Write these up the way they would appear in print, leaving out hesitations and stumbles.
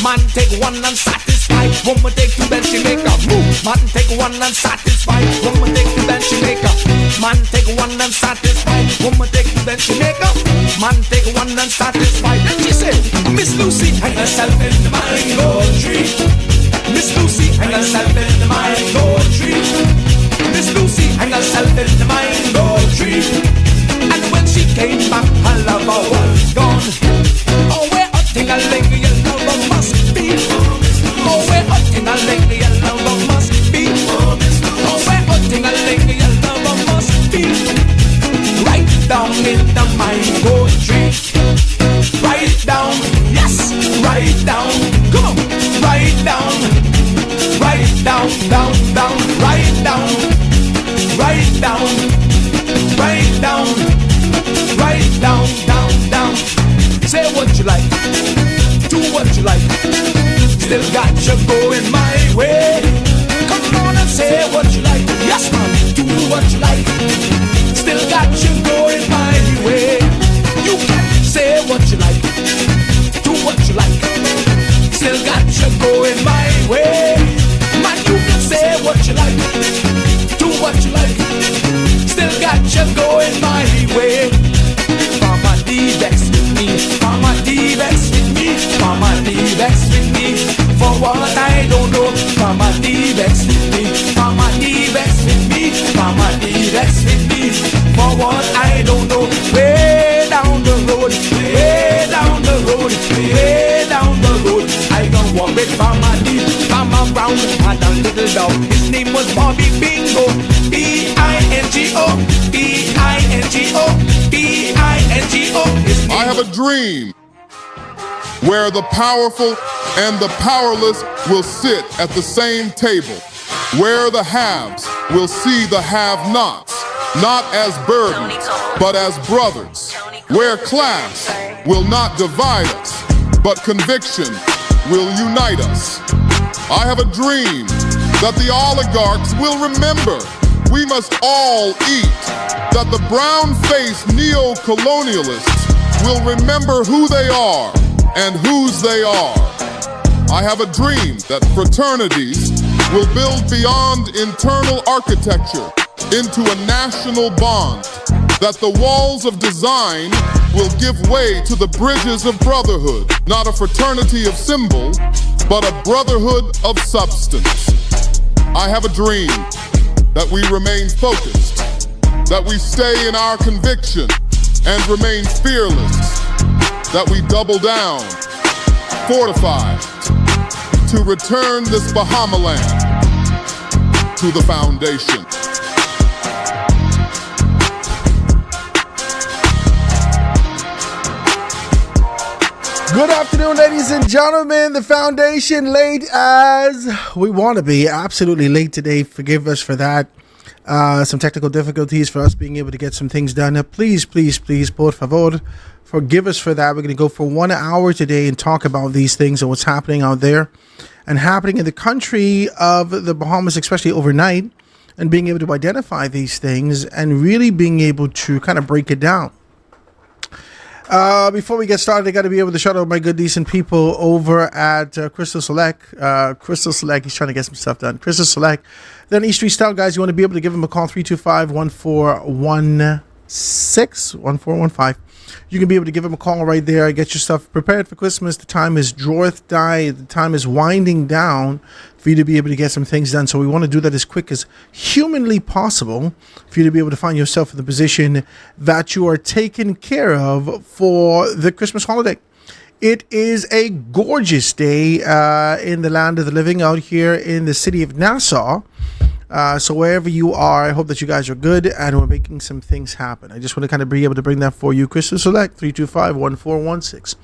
Man take one and satisfy. Woman take two, then she make a move. Man take one and satisfy. Woman take two, then she make a. Man take one and satisfy. Woman take two, then she make a. Man take one and satisfy. Then she say, Miss Lucy hang herself in the mango tree. Miss Lucy hang herself in the mango tree. Miss Lucy hang herself in the mango tree. And when she came back, her lover was gone. Oh, where a ting-a-ling, your lover must be. Oh, where a ting-a-ling, your lover must be. Oh, where a ting-a-ling, your lover must be. Right down in the mango tree. Right down, yes, right down. Come on, right down. Right down, down, down, right down. Right down, right down, right down, down, down. Say what you like, do what you like. Still got you going my way. Come on and say what you like. Yes, man, do what you like. Still got you going my way. You can say what you like, do what you like. Still got you going my way. Man, you can say what you like, do what you like. Still got you going my way. Mama D vex with me, Mama D vex with me, Mama D vex with me. For what I don't know, Mama D vex with me, Mama D vex with me, Mama D vex with me. For what I don't know, way down the road, way down the road, way down the road. I don't walk with Mama D, Mama Brown had a little dog. His name was Bobby Bingo. B-I-N-G-O, B-I-N-G-O, B-I-N-G-O. I have a dream where the powerful and the powerless will sit at the same table, where the haves will see the have-nots, not as burdens, but as brothers, where class will not divide us, but conviction will unite us. I have a dream that the oligarchs will remember we must all eat, that the brown-faced neo-colonialists will remember who they are and whose they are. I have a dream that fraternities will build beyond internal architecture into a national bond, that the walls of design will give way to the bridges of brotherhood, not a fraternity of symbol, but a brotherhood of substance. I have a dream that we remain focused, that we stay in our conviction and remain fearless, that we double down, fortified, to return this Bahamaland to the foundation. Good afternoon, ladies and gentlemen. The foundation late as we want to be. Absolutely late today. Forgive us for that. Some technical difficulties for us being able to get some things done. Please, por favor, forgive us for that. We're going to go for 1 hour today and talk about these things and what's happening out there and happening in the country of the Bahamas, especially overnight, and being able to identify these things and really being able to kind of break it down. Before we get started, I got to be able to shout out my good, decent people over at Crystal Select. Crystal Select, he's trying to get some stuff done. Crystal Select. Then East Street Style, guys, you want to be able to give him a call, 325-1416-1415. You can be able to give him a call right there. Get your stuff prepared for Christmas. The time is draweth nigh. The time is winding down for you to be able to get some things done. So we want to do that as quick as humanly possible for you to be able to find yourself in the position that you are taken care of for the Christmas holiday. It is a gorgeous day in the land of the living out here in the city of Nassau. So wherever you are, I hope that you guys are good and we're making some things happen. I just want to kind of be able to bring that for you. Crystal Select, 325-1416.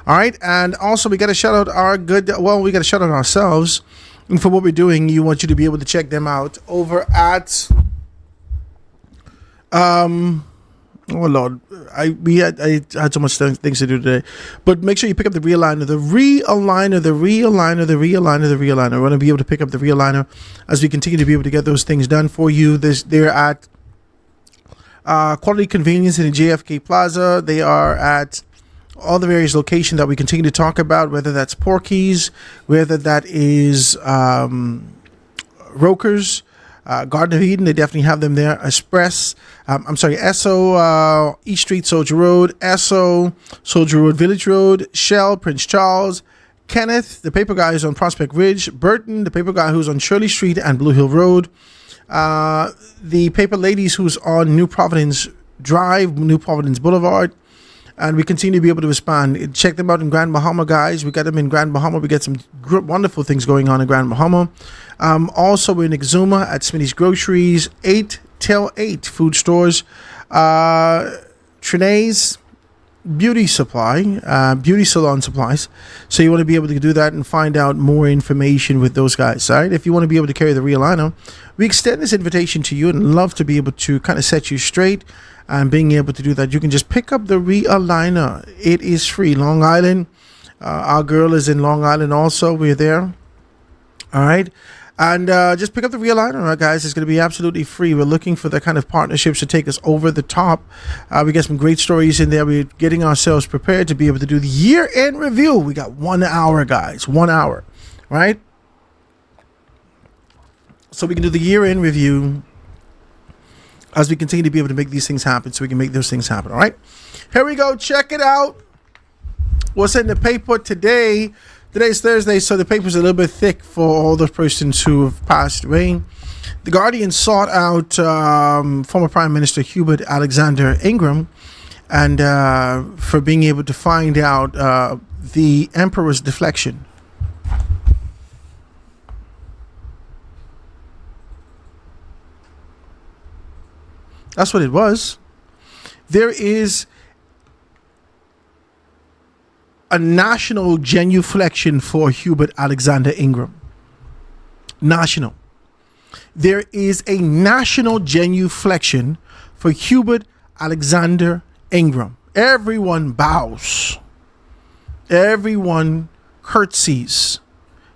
All right. And also we got to shout out our good, well, we got to shout out ourselves. And for what we're doing, you want you to be able to check them out over at, oh Lord, I had so much things to do today, but make sure you pick up the realigner, the realigner. We want to be able to pick up the realigner as we continue to be able to get those things done for you. They're at Quality Convenience in the JFK Plaza. They are at all the various locations that we continue to talk about, whether that's Porky's, whether that is Roker's, Garden of Eden, they definitely have them there. Esso, East Street, Soldier Road, Esso, Soldier Road, Village Road, Shell, Prince Charles, Kenneth, the paper guy who's on Prospect Ridge, Burton, the paper guy who's on Shirley Street and Blue Hill Road, the paper ladies who's on New Providence Drive, New Providence Boulevard, and we continue to be able to respond. Check them out in Grand Bahama, guys. We got them in Grand Bahama. We get some wonderful things going on in Grand Bahama. Also, we're in Exuma at Smitty's Groceries, 8 till 8 food stores, Trene's Beauty Supply, Beauty Salon Supplies. So you want to be able to do that and find out more information with those guys, all right? If you want to be able to carry the Realigner, we extend this invitation to you and love to be able to kind of set you straight. And being able to do that, you can just pick up the Realigner. It is free. Long Island. Our girl is in Long Island also. We're there. All right. And just pick up the Realigner, right, guys. It's going to be absolutely free. We're looking for the kind of partnerships to take us over the top. We got some great stories in there. We're getting ourselves prepared to be able to do the year-end review. We got 1 hour, guys. 1 hour. Right? So we can do the year-end review as we continue to be able to make these things happen, so we can make those things happen, all right? Here we go. Check it out. What's in the paper today? Today's Thursday, so the paper's a little bit thick for all the persons who have passed away. The Guardian sought out former Prime Minister Hubert Alexander Ingram and for being able to find out the Emperor's deflection. That's what it was. There is a national genuflection for Hubert Alexander Ingram. National. There is a national genuflection for Hubert Alexander Ingram. Everyone bows. Everyone curtsies.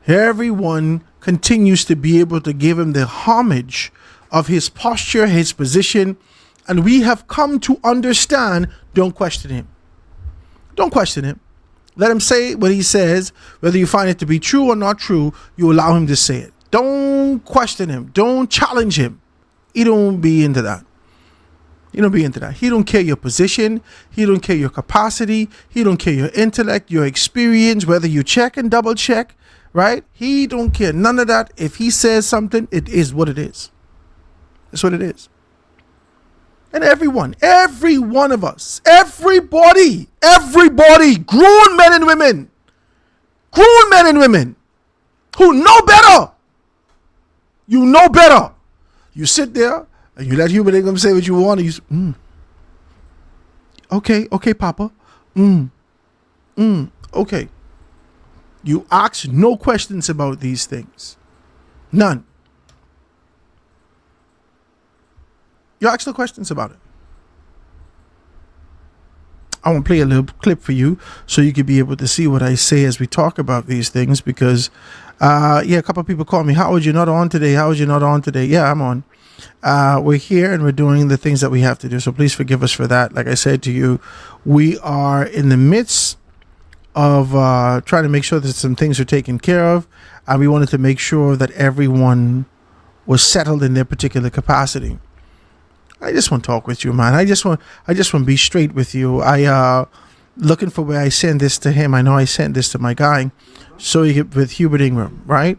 Everyone continues to be able to give him the homage of his posture, his position. And we have come to understand, don't question him. Don't question him. Let him say what he says. Whether you find it to be true or not true, you allow him to say it. Don't question him. Don't challenge him. He don't be into that. He don't be into that. He don't care your position. He don't care your capacity. He don't care your intellect, your experience, whether you check and double check, right? He don't care none of that. If he says something, it is what it is. That's what it is. And everyone, every one of us, everybody, grown men and women who know better. You know better. You sit there and you let Hubert Ingram say what you want, and you say, okay, Papa. Okay. You ask no questions about these things. None. You ask no questions about it. I want to play a little clip for you so you can be able to see what I say as we talk about these things, because a couple of people call me, Howard, you're not on today. Yeah, I'm on. We're here and we're doing the things that we have to do, so please forgive us for that. Like I said to you, we are in the midst of trying to make sure that some things are taken care of, and we wanted to make sure that everyone was settled in their particular capacity. I just want to talk with you, man. I just want to be straight with you. I looking for where I send this to him. I know I sent this to my guy, so you get with Hubert Ingram, right?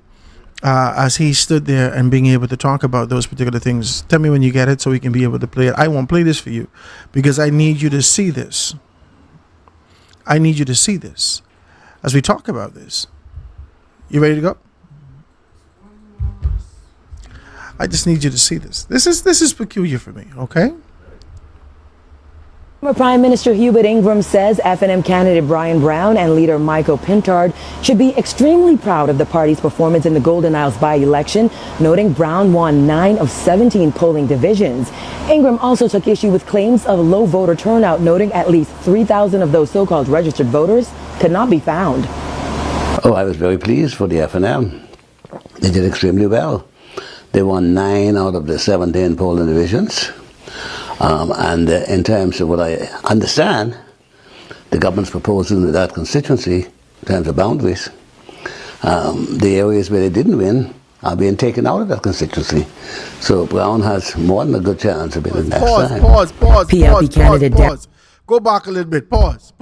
As he stood there and being able to talk about those particular things. Tell me when you get it so we can be able to play it. I won't play this for you because I need you to see this. I need you to see this as we talk about this. You ready to go? I just need you to see this. This is peculiar for me, okay? Former Prime Minister Hubert Ingram says FNM candidate Brian Brown and leader Michael Pintard should be extremely proud of the party's performance in the Golden Isles by-election, noting Brown won 9 of 17 polling divisions. Ingram also took issue with claims of low voter turnout, noting at least 3,000 of those so-called registered voters could not be found. Oh, I was very pleased for the FNM. They did extremely well. They won 9 out of the 17 polling divisions. And in terms of what I understand, the government's proposal in that constituency in terms of boundaries, the areas where they didn't win are being taken out of that constituency. So Brown has more than a good chance of winning next time. Pause. PLP candidate Pause. Go back a little bit. Pause.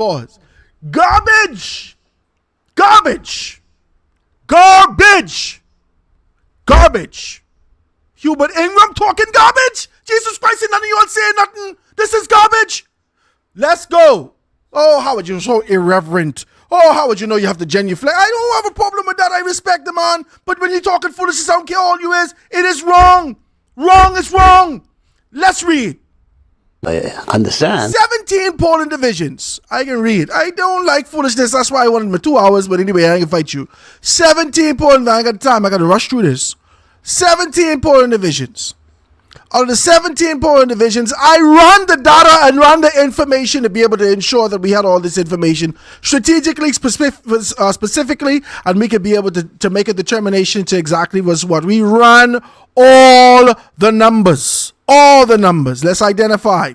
Garbage. Hubert Ingram talking garbage? Jesus Christ, and none of you all saying nothing. This is garbage. Let's go. Oh, Howard, you're so irreverent. Oh, Howard, you know you have to genuflect. I don't have a problem with that. I respect the man. But when you're talking foolishness, I don't care all you is. It is wrong. Wrong is wrong. Let's read. I understand. 17 polling divisions. I can read. I don't like foolishness. That's why I wanted my 2 hours. But anyway, I can fight you. 17 polling. I got time. I got to rush through this. 17 polling divisions. Out of the 17 polling divisions, I run the data and run the information to be able to ensure that we had all this information strategically, specifically, and we could be able to make a determination to exactly was what. We run all the numbers. All the numbers. Let's identify.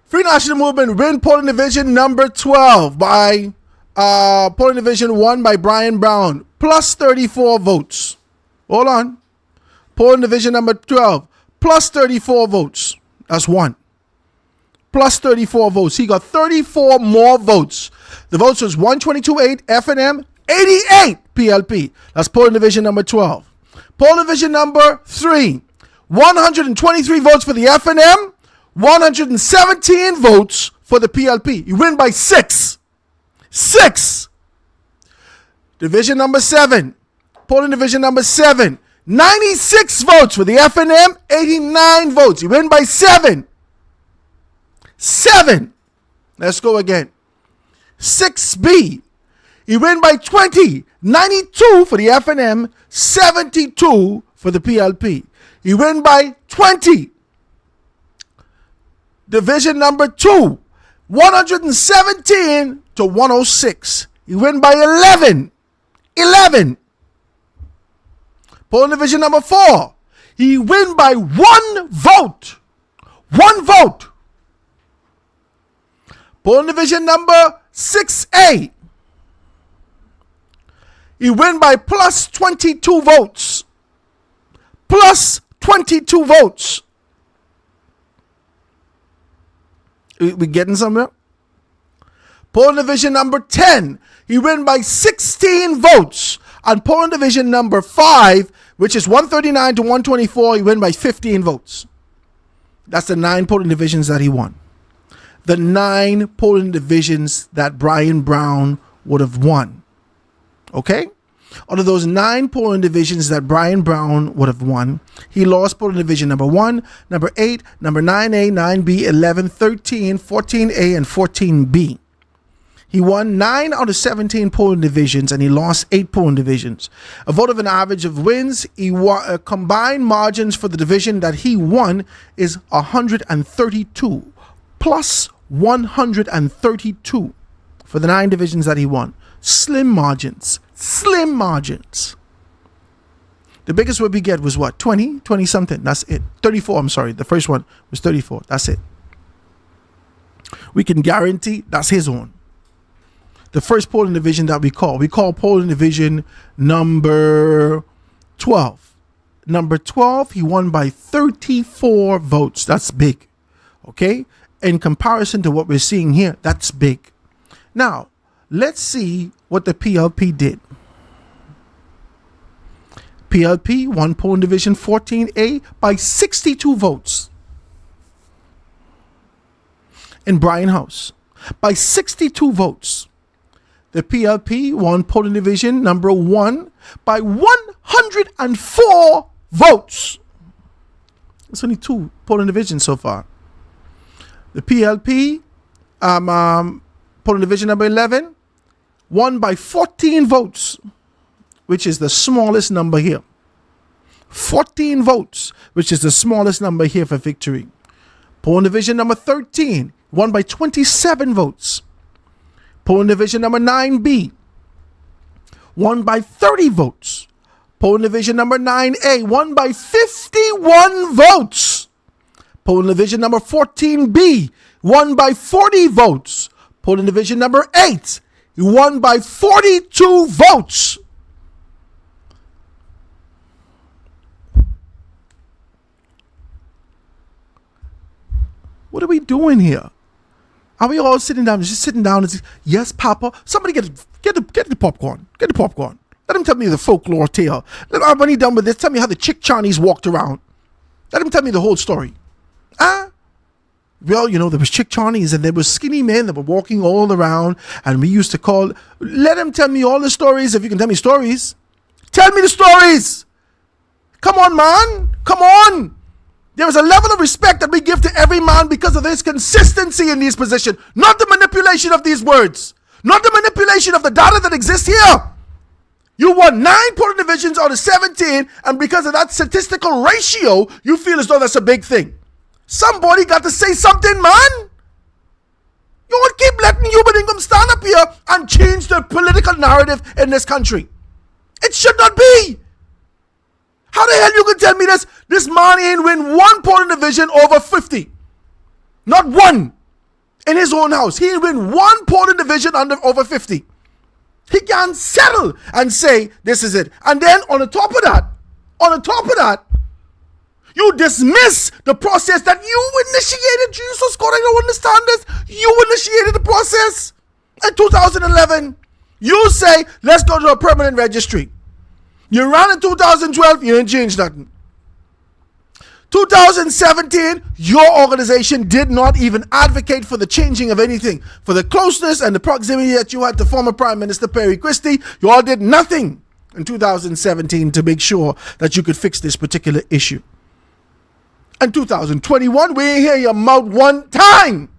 Free National Movement win polling division number 12 by polling division 1 by Brian Brown, plus 34 votes. Hold on. Polling division number 12, plus 34 votes. That's 1. Plus 34 votes. He got 34 more votes. The votes was 122.8 FNM, 88 PLP. That's polling division number 12. Polling division number 3, 123 votes for the FNM, 117 votes for the PLP. You win by 6. 6. Division number 7. Polling division number 7, 96 votes for the FNM, 89 votes. You win by 7. 7. Let's go again. 6B. You win by 20. 92 for the FNM, 72 for the PLP. You win by 20. Division number 2, 117 to 106. You win by 11. 11. Polling division number 4, he win by 1 vote. 1 vote. Polling division number 6A, he win by plus 22 votes. Plus 22 votes. We getting somewhere? Polling division number 10, he win by 16 votes. And polling division number 5, which is 139 to 124, he win by 15 votes. That's the 9 polling divisions that he won. The 9 polling divisions that Brian Brown would have won. Okay? Out of those 9 polling divisions that Brian Brown would have won, he lost polling division number 1, number 8, number 9A, 9B, 11, 13, 14A, and 14B. He won 9 out of 17 polling divisions and he lost 8 polling divisions. A vote of an average of wins, combined margins for the division that he won is 132 plus 132 for the 9 divisions that he won. Slim margins. Slim margins. The biggest what we get was what? 20 something. That's it. 34, I'm sorry. The first one was 34. That's it. We can guarantee that's his own. The first polling division that we call polling division number 12. Number 12, he won by 34 votes. That's big. Okay? In comparison to what we're seeing here, that's big. Now, let's see what the PLP did. PLP won polling division 14A by 62 votes. In Bryan House, by 62 votes. The PLP won polling division number 1 by 104 votes. It's only 2 polling divisions so far. The PLP, polling division number 11, won by 14 votes, which is the smallest number here. 14 votes, which is the smallest number here for victory. Polling division number 13, won by 27 votes. Polling division number 9B, won by 30 votes. Polling division number 9A, won by 51 votes. Polling division number 14B won by 40 votes. Polling division number 8 won by 42 votes. What are we doing here? Are we all sitting down, just sitting down and say, yes, Papa? Somebody get the popcorn. Get the popcorn. Let him tell me the folklore tale. When he's done with this, tell me how the Chick Chinese walked around. Let him tell me the whole story. Well, there was Chick Chinese and there was skinny men that were walking all around, and we used to call. Let him tell me all the stories. If you can tell me stories, tell me the stories. Come on, man. Come on. There is a level of respect that we give to every man because of his consistency in these positions, not the manipulation of these words, not the manipulation of the data that exists here. You won 9 polling divisions out of 17, and because of that statistical ratio, you feel as though that's a big thing. Somebody got to say something, man. You won't keep letting Hubert Ingram stand up here and change the political narrative in this country. It should not be. How the hell you can tell me this? This man ain't win 1 polling division over 50. Not one. In his own house. He ain't win 1 polling division over 50. He can't settle and say, this is it. And then on the top of that, you dismiss the process that you initiated. Jesus God, I don't understand this. You initiated the process in 2011. You say, let's go to a permanent registry. You ran in 2012, you didn't change nothing. 2017, your organization did not even advocate for the changing of anything. For the closeness and the proximity that you had to former Prime Minister Perry Christie, you all did nothing in 2017 to make sure that you could fix this particular issue. In 2021, we ain't hear your mouth one time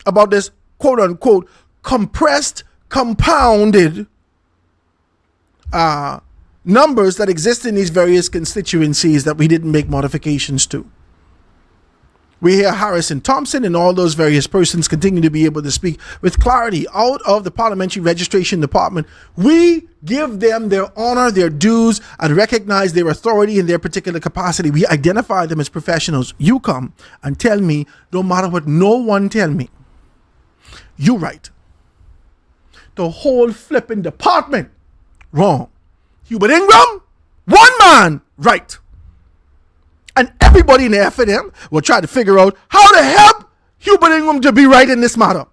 about this quote-unquote compressed, compounded numbers that exist in these various constituencies that we didn't make modifications to. We hear Harrison Thompson and all those various persons continue to be able to speak with clarity out of the Parliamentary Registration Department. We give them their honor, their dues, and recognize their authority in their particular capacity. We identify them as professionals. You come and tell me, no matter what no one tell me, you right. The whole flipping department, wrong. Hubert Ingram, one man, right. And everybody in the FNM will try to figure out how to help Hubert Ingram to be right in this matter.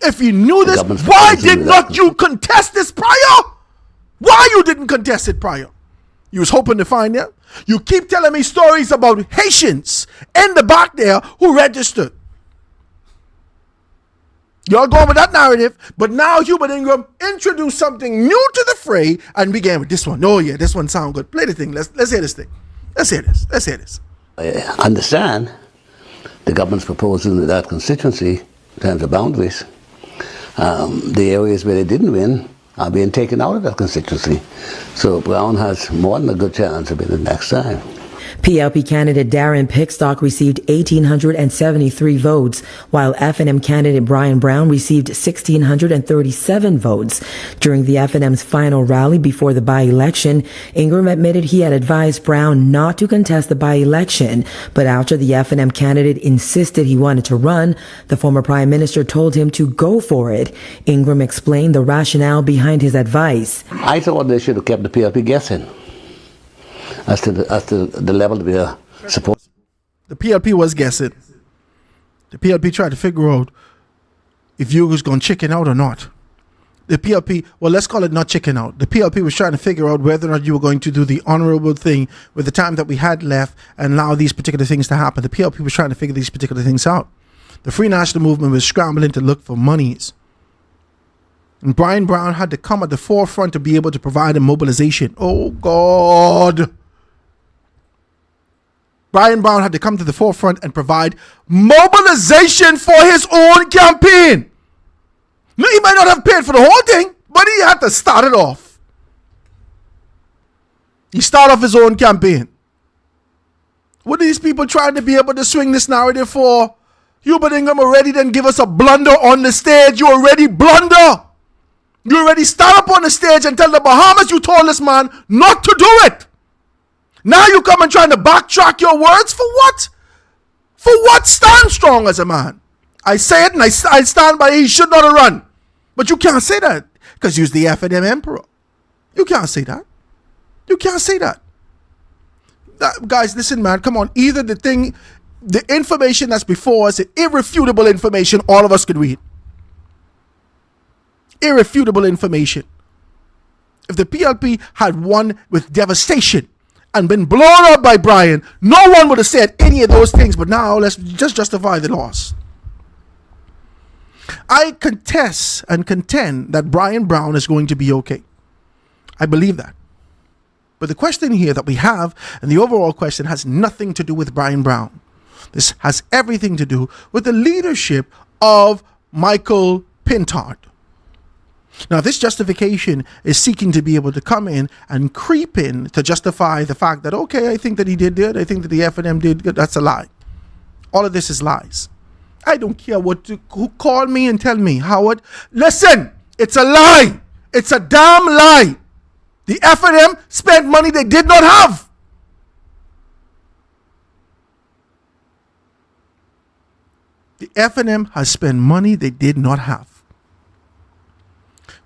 If you knew this, why did not you contest this prior? Why you didn't contest it prior? You was hoping to find out. You keep telling me stories about Haitians in the back there who registered. Y'all going with that narrative, but now Hubert Ingram introduced something new to the fray and began with this one. Oh yeah, this one sound good. Play the thing. Let's hear this thing. Let's hear this. I understand the government's proposal in that constituency in terms of boundaries. The areas where they didn't win are being taken out of that constituency. So Brown has more than a good chance of winning next time. PLP candidate Darren Pickstock received 1,873 votes, while FNM candidate Brian Brown received 1,637 votes. During the FNM's final rally before the by-election, Ingram admitted he had advised Brown not to contest the by-election, but after the FNM candidate insisted he wanted to run, the former prime minister told him to go for it. Ingram explained the rationale behind his advice. I thought they should have kept the PLP guessing as to the level of their support. The PLP was guessing. The PLP tried to figure out if you was going to chicken out or not. The PLP, well, let's call it not chicken out. The PLP was trying to figure out whether or not you were going to do the honorable thing with the time that we had left and allow these particular things to happen. The PLP was trying to figure these particular things out. The Free National Movement was scrambling to look for monies. And Brian Brown had to come at the forefront to be able to provide a mobilization. Oh, God. Brian Brown had to come to the forefront and provide mobilization for his own campaign. No, he might not have paid for the whole thing, but he had to start it off. He started off his own campaign. What are these people trying to be able to swing this narrative for? Hubert Ingram already didn't give us a blunder on the stage. You already blunder. You already stand up on the stage and tell the Bahamas you told this man not to do it. Now you come and trying to backtrack your words for what? For what? Stand strong as a man. I say it and I stand by it. He should not have run. But you can't say that because he's the F&M emperor. You can't say that. You can't say that. Guys, listen, man. Come on. Either the information that's before us, irrefutable information, all of us could read. Irrefutable information. If the PLP had won with devastation and been blown up by Brian, no one would have said any of those things. But now let's just justify the loss. I contest and contend that Brian Brown is going to be okay. I believe that. But the question here that we have, and the overall question, has nothing to do with Brian Brown. This has everything to do with the leadership of Michael Pintard. Now, this justification is seeking to be able to come in and creep in to justify the fact that, okay, I think that he did good. I think that the F&M did good. That's a lie. All of this is lies. I don't care who call me and tell me, Howard. Listen, it's a lie. It's a damn lie. The F&M spent money they did not have. The F&M has spent money they did not have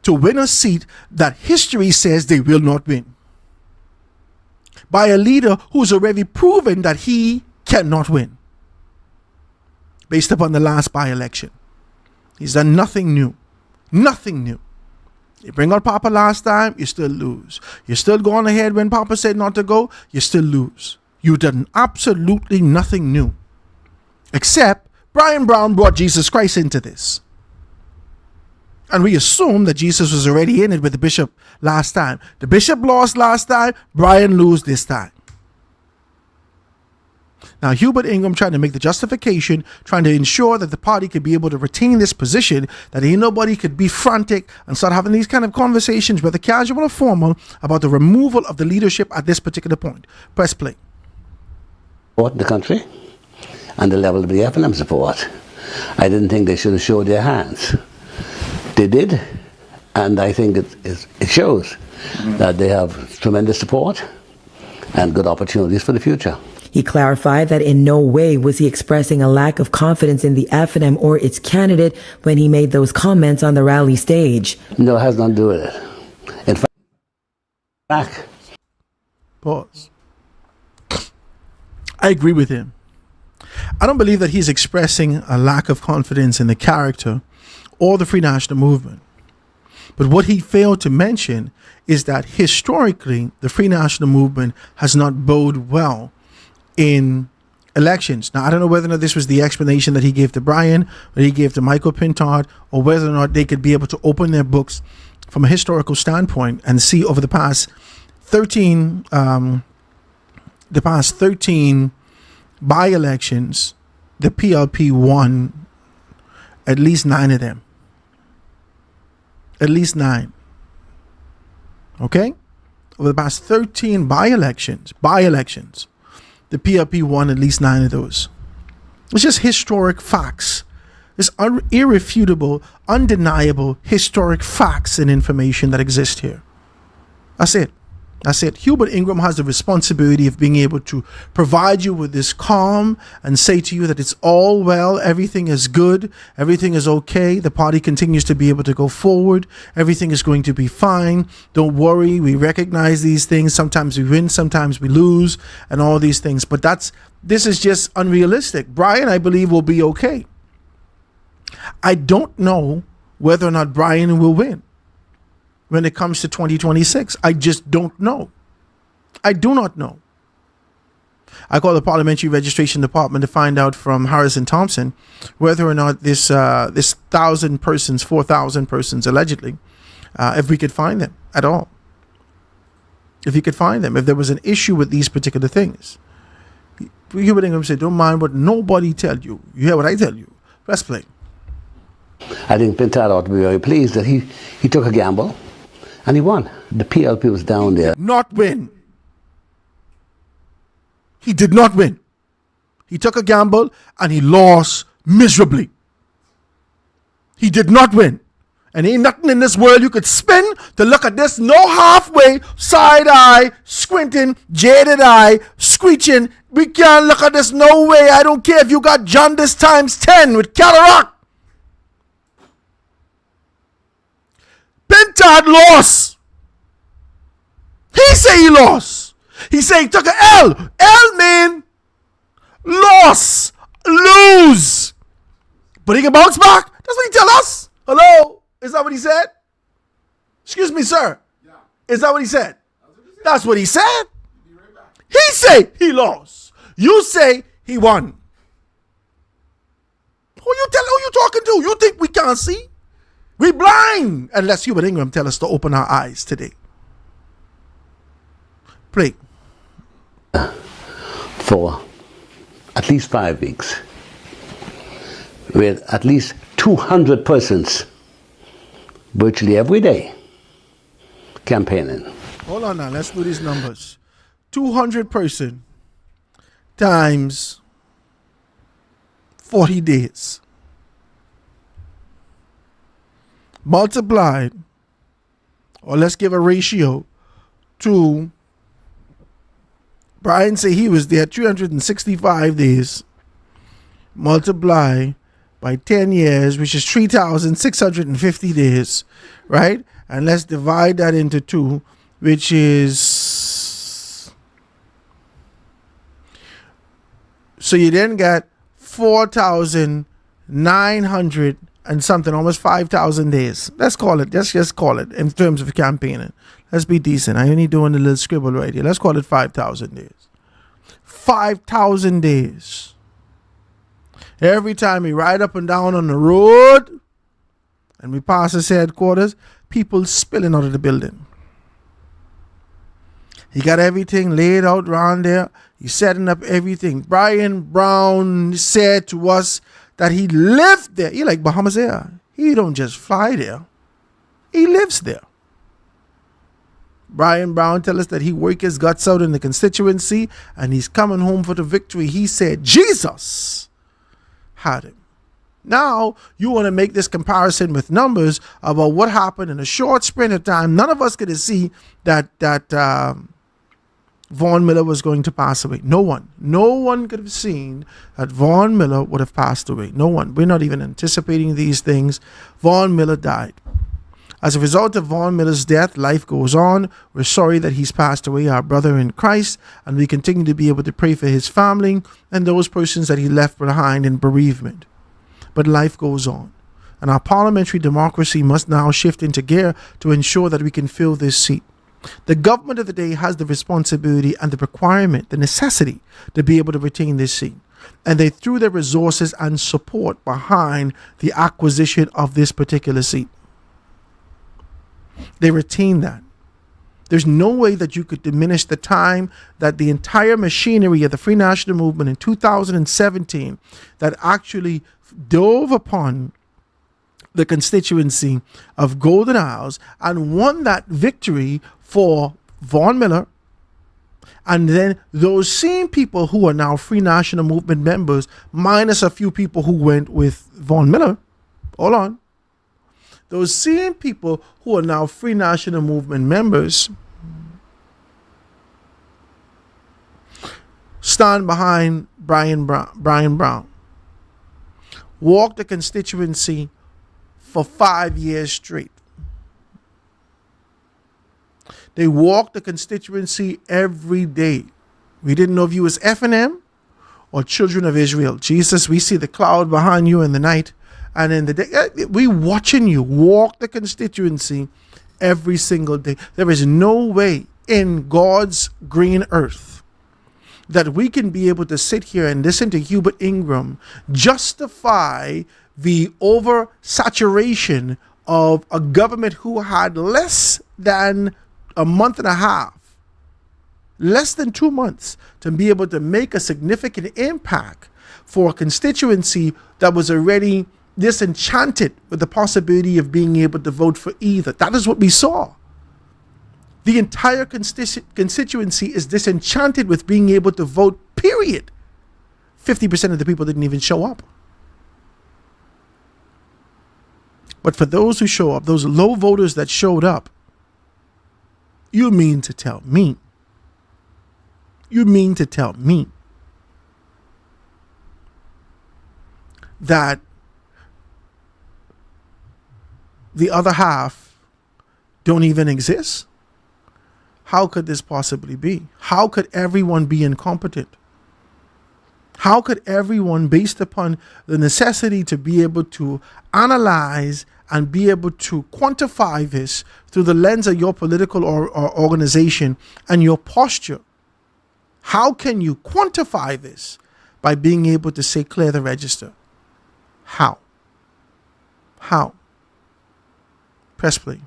to win a seat that history says they will not win, by a leader who's already proven that he cannot win based upon the last by-election. He's done nothing new. Nothing new. You bring out Papa last time, you still lose. You're still going ahead when Papa said not to go, you still lose. You've done absolutely nothing new. Except Brian Brown brought Jesus Christ into this. And we assume that Jesus was already in it with the bishop last time. The bishop lost last time, Brian lose this time. Now, Hubert Ingram trying to make the justification, trying to ensure that the party could be able to retain this position, that ain't nobody could be frantic and start having these kind of conversations, whether casual or formal, about the removal of the leadership at this particular point. Press play. Support the country and the level of the F&M support. I didn't think they should have showed their hands. They did, and I think it shows that they have tremendous support and good opportunities for the future. He clarified that in no way was he expressing a lack of confidence in the F&M or its candidate when he made those comments on the rally stage. No, it has nothing to do with it. In fact, Pause. I agree with him. I don't believe that he's expressing a lack of confidence in the character or the Free National Movement. But what he failed to mention is that historically, the Free National Movement has not boded well in elections. Now, I don't know whether or not this was the explanation that he gave to Brian, or he gave to Michael Pintard, or whether or not they could be able to open their books from a historical standpoint and see over the past 13 by-elections, the PLP won at least 9 of them. At least 9. Okay? Over the past 13 by-elections, the PLP won at least 9 of those. It's just historic facts. It's irrefutable, undeniable historic facts and information that exist here. That's it. That's it. Hubert Ingram has the responsibility of being able to provide you with this calm and say to you that it's all well, everything is good, everything is okay, the party continues to be able to go forward, everything is going to be fine, don't worry, we recognize these things, sometimes we win, sometimes we lose, and all these things. But this is just unrealistic. Brian, I believe, will be okay. I don't know whether or not Brian will win when it comes to 2026. I just don't know. I do not know. I called the Parliamentary Registration Department to find out from Harrison Thompson whether or not this 1,000 persons, 4,000 persons allegedly, if we could find them at all. If he could find them, if there was an issue with these particular things. Hubert Ingram said, don't mind what nobody tell you. You hear what I tell you. Press play. I think Pintard ought to be very pleased that he took a gamble and he won. The PLP was down there. Not win. He did not win. He took a gamble and he lost miserably. He did not win. And ain't nothing in this world you could spin to look at this. No halfway, side eye, squinting, jaded eye, screeching, We can't look at this no way. I don't care if you got jaundice times 10 with cataract. Pintard lost. He say he lost. He say he took a L. L mean loss, lose. But he can bounce back. That's what he tell us. Hello? Is that what he said? Excuse me, sir. Yeah. Is that what he said? That's what he said. He say he lost. You say he won. Who you talking to? You think we can't see? We blind unless Hubert Ingram tell us to open our eyes today. Play. For at least 5 weeks, with at least 200 persons virtually every day campaigning. Hold on now, let's do these numbers. 200 person times 40 days. Multiplied, or let's give a ratio to, Brian say he was there 365 days. Multiply by 10 years, which is 3,650 days, right? And let's divide that into 2, which is, so you then get 4,900 and something, almost 5,000 days. Let's call it, let's just call it in terms of campaigning. Let's be decent. I only doing a little scribble right here. Let's call it 5,000 days. 5,000 days. Every time we ride up and down on the road and we pass his headquarters, people spilling out of the building. He got everything laid out around there. He's setting up everything. Brian Brown said to us that he lived there. He like Bahamas Air. He don't just fly there. He lives there. Brian Brown tell us that he worked his guts out in the constituency and he's coming home for the victory. He said Jesus had him. Now you want to make this comparison with numbers about what happened in a short sprint of time. None of us could see that Vaughn Miller was going to pass away. No one could have seen that Vaughn Miller would have passed away. No one. We're not even anticipating these things. Vaughn Miller died. As a result of Vaughn Miller's death, life goes on. We're sorry that he's passed away, our brother in Christ, and we continue to be able to pray for his family and those persons that he left behind in bereavement. But life goes on, and our parliamentary democracy must now shift into gear to ensure that we can fill this seat. The government of the day has the responsibility and the requirement, the necessity to be able to retain this seat. And they threw their resources and support behind the acquisition of this particular seat. They retain that. There's no way that you could diminish the time that the entire machinery of the Free National Movement in 2017 that actually dove upon the constituency of Golden Isles and won that victory for Vaughn Miller. And then those same people who are now Free National Movement members, minus a few people who went with Vaughn Miller. Hold on. Those same people who are now Free National Movement members stand behind Brian Brown. Walked the constituency for 5 years straight. They walked the constituency every day. We didn't know if you was F&M or Children of Israel. Jesus, we see the cloud behind you in the night. And in the day, we watching you walk the constituency every single day. There is no way in God's green earth that we can be able to sit here and listen to Hubert Ingram justify the oversaturation of a government who had less than a month and a half, less than 2 months, to be able to make a significant impact for a constituency that was already disenchanted with the possibility of being able to vote for either. That is what we saw. The entire constituency is disenchanted with being able to vote, period. 50% of the people didn't even show up. But for those who show up, those low voters that showed up, you mean to tell me that the other half don't even exist? How could this possibly be? How could everyone be incompetent? How could everyone, based upon the necessity to be able to analyze and be able to quantify this through the lens of your political or organization and your posture, how can you quantify this by being able to say clear the register? How? How? Press play.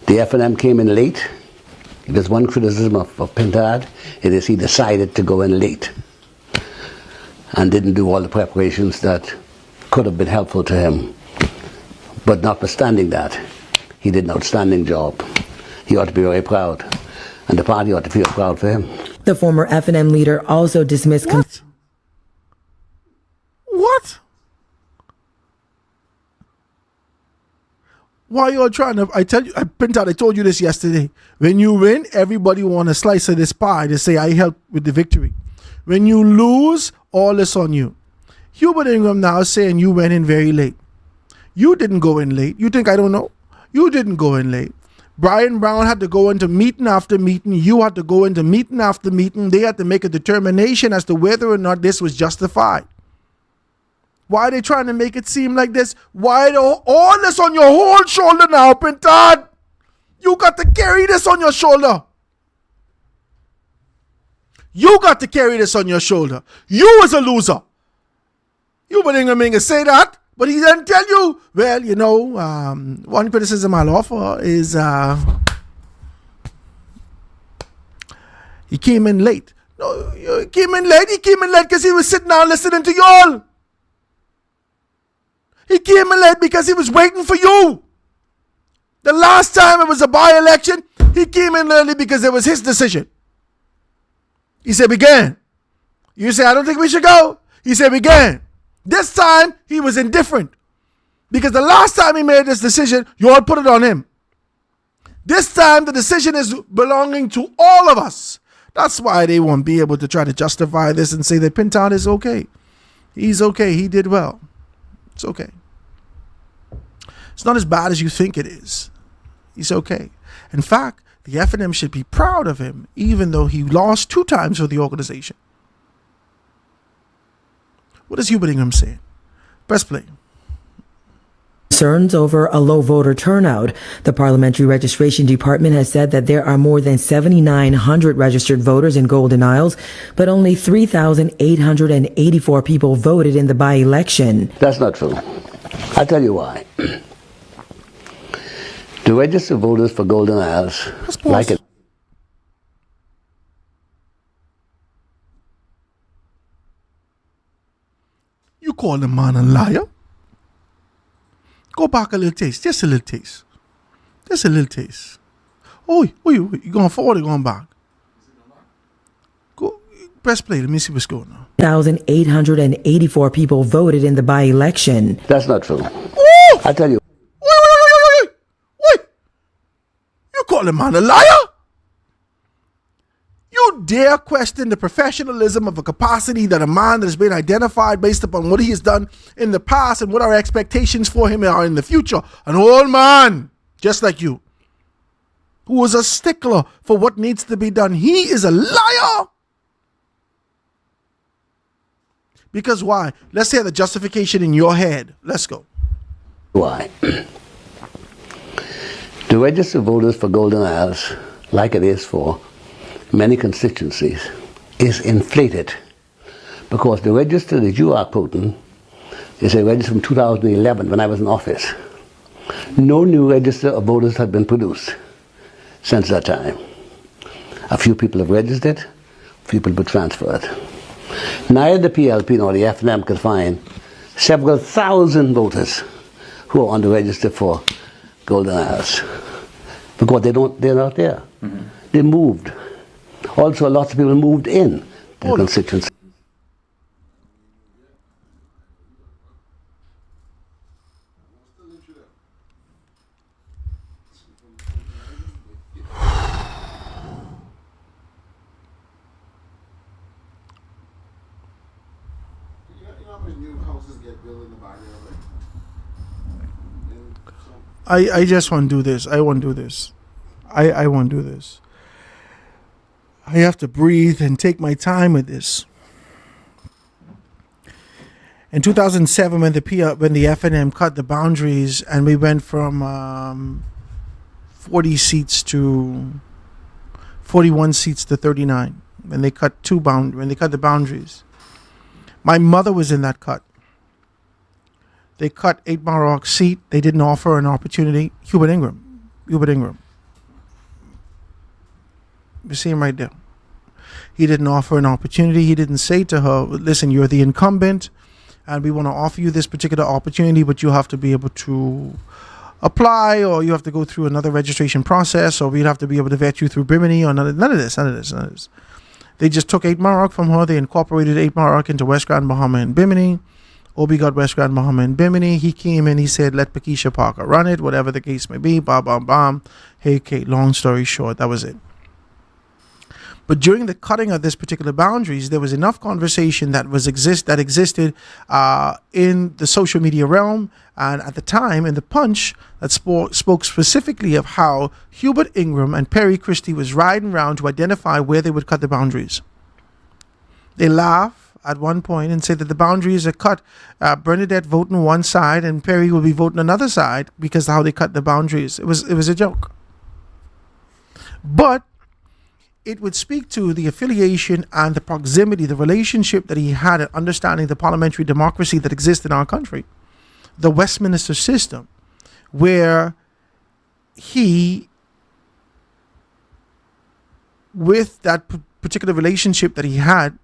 The FNM came in late. There's one criticism of Pintard. It is he decided to go in late and didn't do all the preparations that could have been helpful to him. But notwithstanding that, he did an outstanding job. He ought to be very proud, and the party ought to feel proud for him. The former FNM leader also dismissed... What? Why you're trying to... I told you this yesterday. When you win, everybody want a slice of this pie to say, I helped with the victory. When you lose, all is on you. Hubert Ingram now is saying you went in very late. You didn't go in late. You think I don't know? You didn't go in late. Brian Brown had to go into meeting after meeting. You had to go into meeting after meeting. They had to make a determination as to whether or not this was justified. Why are they trying to make it seem like this? Why all this on your whole shoulder now, Pintard? You got to carry this on your shoulder. You got to carry this on your shoulder. You was a loser. You wouldn't even say that, but he didn't tell you. Well, you know, one criticism I'll offer is he came in late. No, he came in late. He came in late because he was sitting down listening to y'all. He came in late because he was waiting for you. The last time it was a by-election, he came in early because it was his decision. He said, begin. You say, I don't think we should go. He said, begin. This time, he was indifferent. Because the last time he made this decision, you all put it on him. This time, the decision is belonging to all of us. That's why they won't be able to try to justify this and say that Pintard is okay. He's okay. He did well. It's okay. It's not as bad as you think it is. He's okay. In fact, the FNM should be proud of him, even though he lost 2 times for the organization. What is Hubert Ingram saying? Press play. Concerns over a low voter turnout. The Parliamentary Registration Department has said that there are more than 7,900 registered voters in Golden Isles, but only 3,884 people voted in the by-election. That's not true. I'll tell you why. The registered voters for Golden Isles, like it. You call the man a liar? Go back a little taste, just a little taste. Just a little taste. Oh, you going forward or going back? Go, press play, let me see what's going on. 1,884 people voted in the by-election. That's not true. Ooh! I'll tell you. Wait. You call the man a liar? You dare question the professionalism of a capacity that a man that has been identified based upon what he has done in the past and what our expectations for him are in the future. An old man, just like you, who is a stickler for what needs to be done. He is a liar. Because why? Let's hear the justification in your head. Let's go. Why? The registered voters for Golden Isles, like it is for many constituencies, is inflated because the register that you are quoting is a register from 2011 when I was in office. No new register of voters had been produced since that time. A few people have registered, a few people transferred. Neither the PLP nor the FNM could find several thousand voters who are on the register for Golden Isles because they're not there. Mm-hmm. They moved. Also, lots of people moved in to the constituency. You know how much new houses get built in the backyard. I just won't do this. I won't do this. I won't do this. I have to breathe and take my time with this. In 2007, when the FNM cut the boundaries and we went from 40 seats to 41 seats to 39, when they cut the boundaries, my mother was in that cut. They cut 8 Mile Rock's seat. They didn't offer an opportunity. Hubert Ingram. You see him right there. He didn't offer an opportunity. He didn't say to her, listen, you're the incumbent, and we want to offer you this particular opportunity, but you have to be able to apply, or you have to go through another registration process, or we'd have to be able to vet you through Bimini, or none of this. They just took 8 Mile Rock from her. They incorporated 8 Mile Rock into West Grand Bahama and Bimini. Obi got West Grand Bahama and Bimini. He came in, he said, let Pakeisha Parker run it, whatever the case may be, bam. Hey, Kate, long story short, that was it. But during the cutting of this particular boundaries, there was enough conversation that existed in the social media realm, and at the time in the Punch, that spoke specifically of how Hubert Ingram and Perry Christie was riding around to identify where they would cut the boundaries. They laugh at one point and say that the boundaries are cut. Bernadette voting one side and Perry will be voting another side because of how they cut the boundaries. It was a joke. But it would speak to the affiliation and the proximity, the relationship that he had in understanding the parliamentary democracy that exists in our country, the Westminster system, where he, with that particular relationship that he had,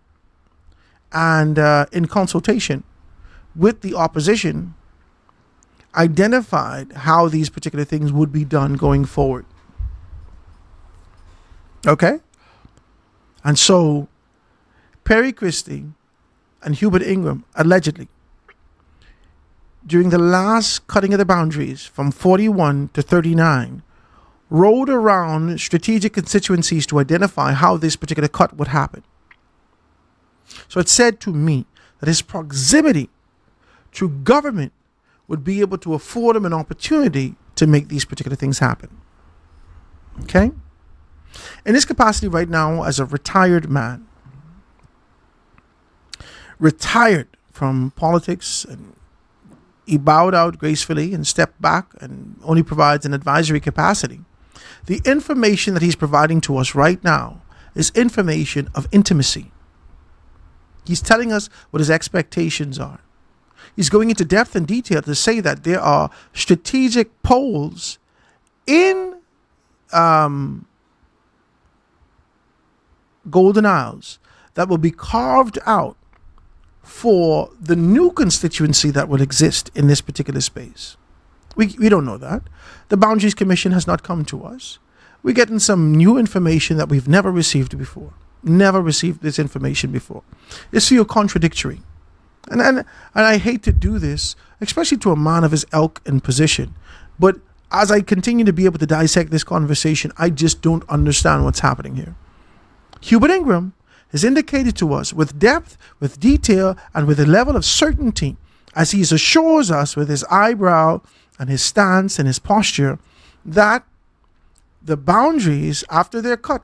and in consultation with the opposition, identified how these particular things would be done going forward. Okay? And so Perry Christie and Hubert Ingram, allegedly, during the last cutting of the boundaries from 41 to 39, rode around strategic constituencies to identify how this particular cut would happen. So it said to me that his proximity to government would be able to afford him an opportunity to make these particular things happen. Okay? In his capacity right now as a retired man, retired from politics, and he bowed out gracefully and stepped back and only provides an advisory capacity. The information that he's providing to us right now is information of intimacy. He's telling us what his expectations are. He's going into depth and detail to say that there are strategic poles in Golden Isles that will be carved out for the new constituency that will exist in this particular space. We don't know that. The Boundaries Commission has not come to us. We're getting some new information that we've never received before. Never received this information before. It's feel contradictory. And I hate to do this, especially to a man of his ilk and position. But as I continue to be able to dissect this conversation, I just don't understand what's happening here. Hubert Ingram has indicated to us with depth, with detail, and with a level of certainty, as he assures us with his eyebrow and his stance and his posture, that the boundaries, after they're cut,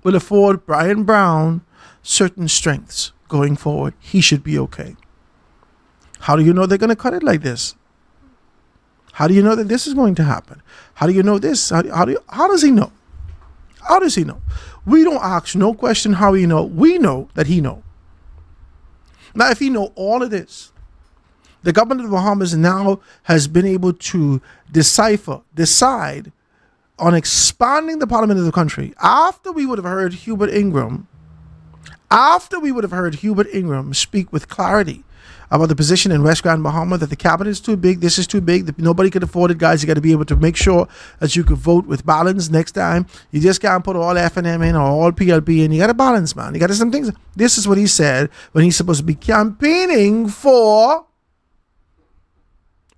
will afford Brian Brown certain strengths going forward. He should be okay. How do you know they're going to cut it like this? How do you know that this is going to happen? How do you know this? How does he know? How does he know? We don't ask no question how he know. We know that he know. Now, if he know all of this, the government of the Bahamas now has been able to decide on expanding the parliament of the country. After we would have heard Hubert Ingram speak with clarity about the position in West Grand Bahama, that the cabinet is too big, this is too big, that nobody could afford it, guys. You got to be able to make sure that you could vote with balance next time. You just can't put all FNM in or all PLP in. You got to balance, man. You got to some things. This is what he said when he's supposed to be campaigning for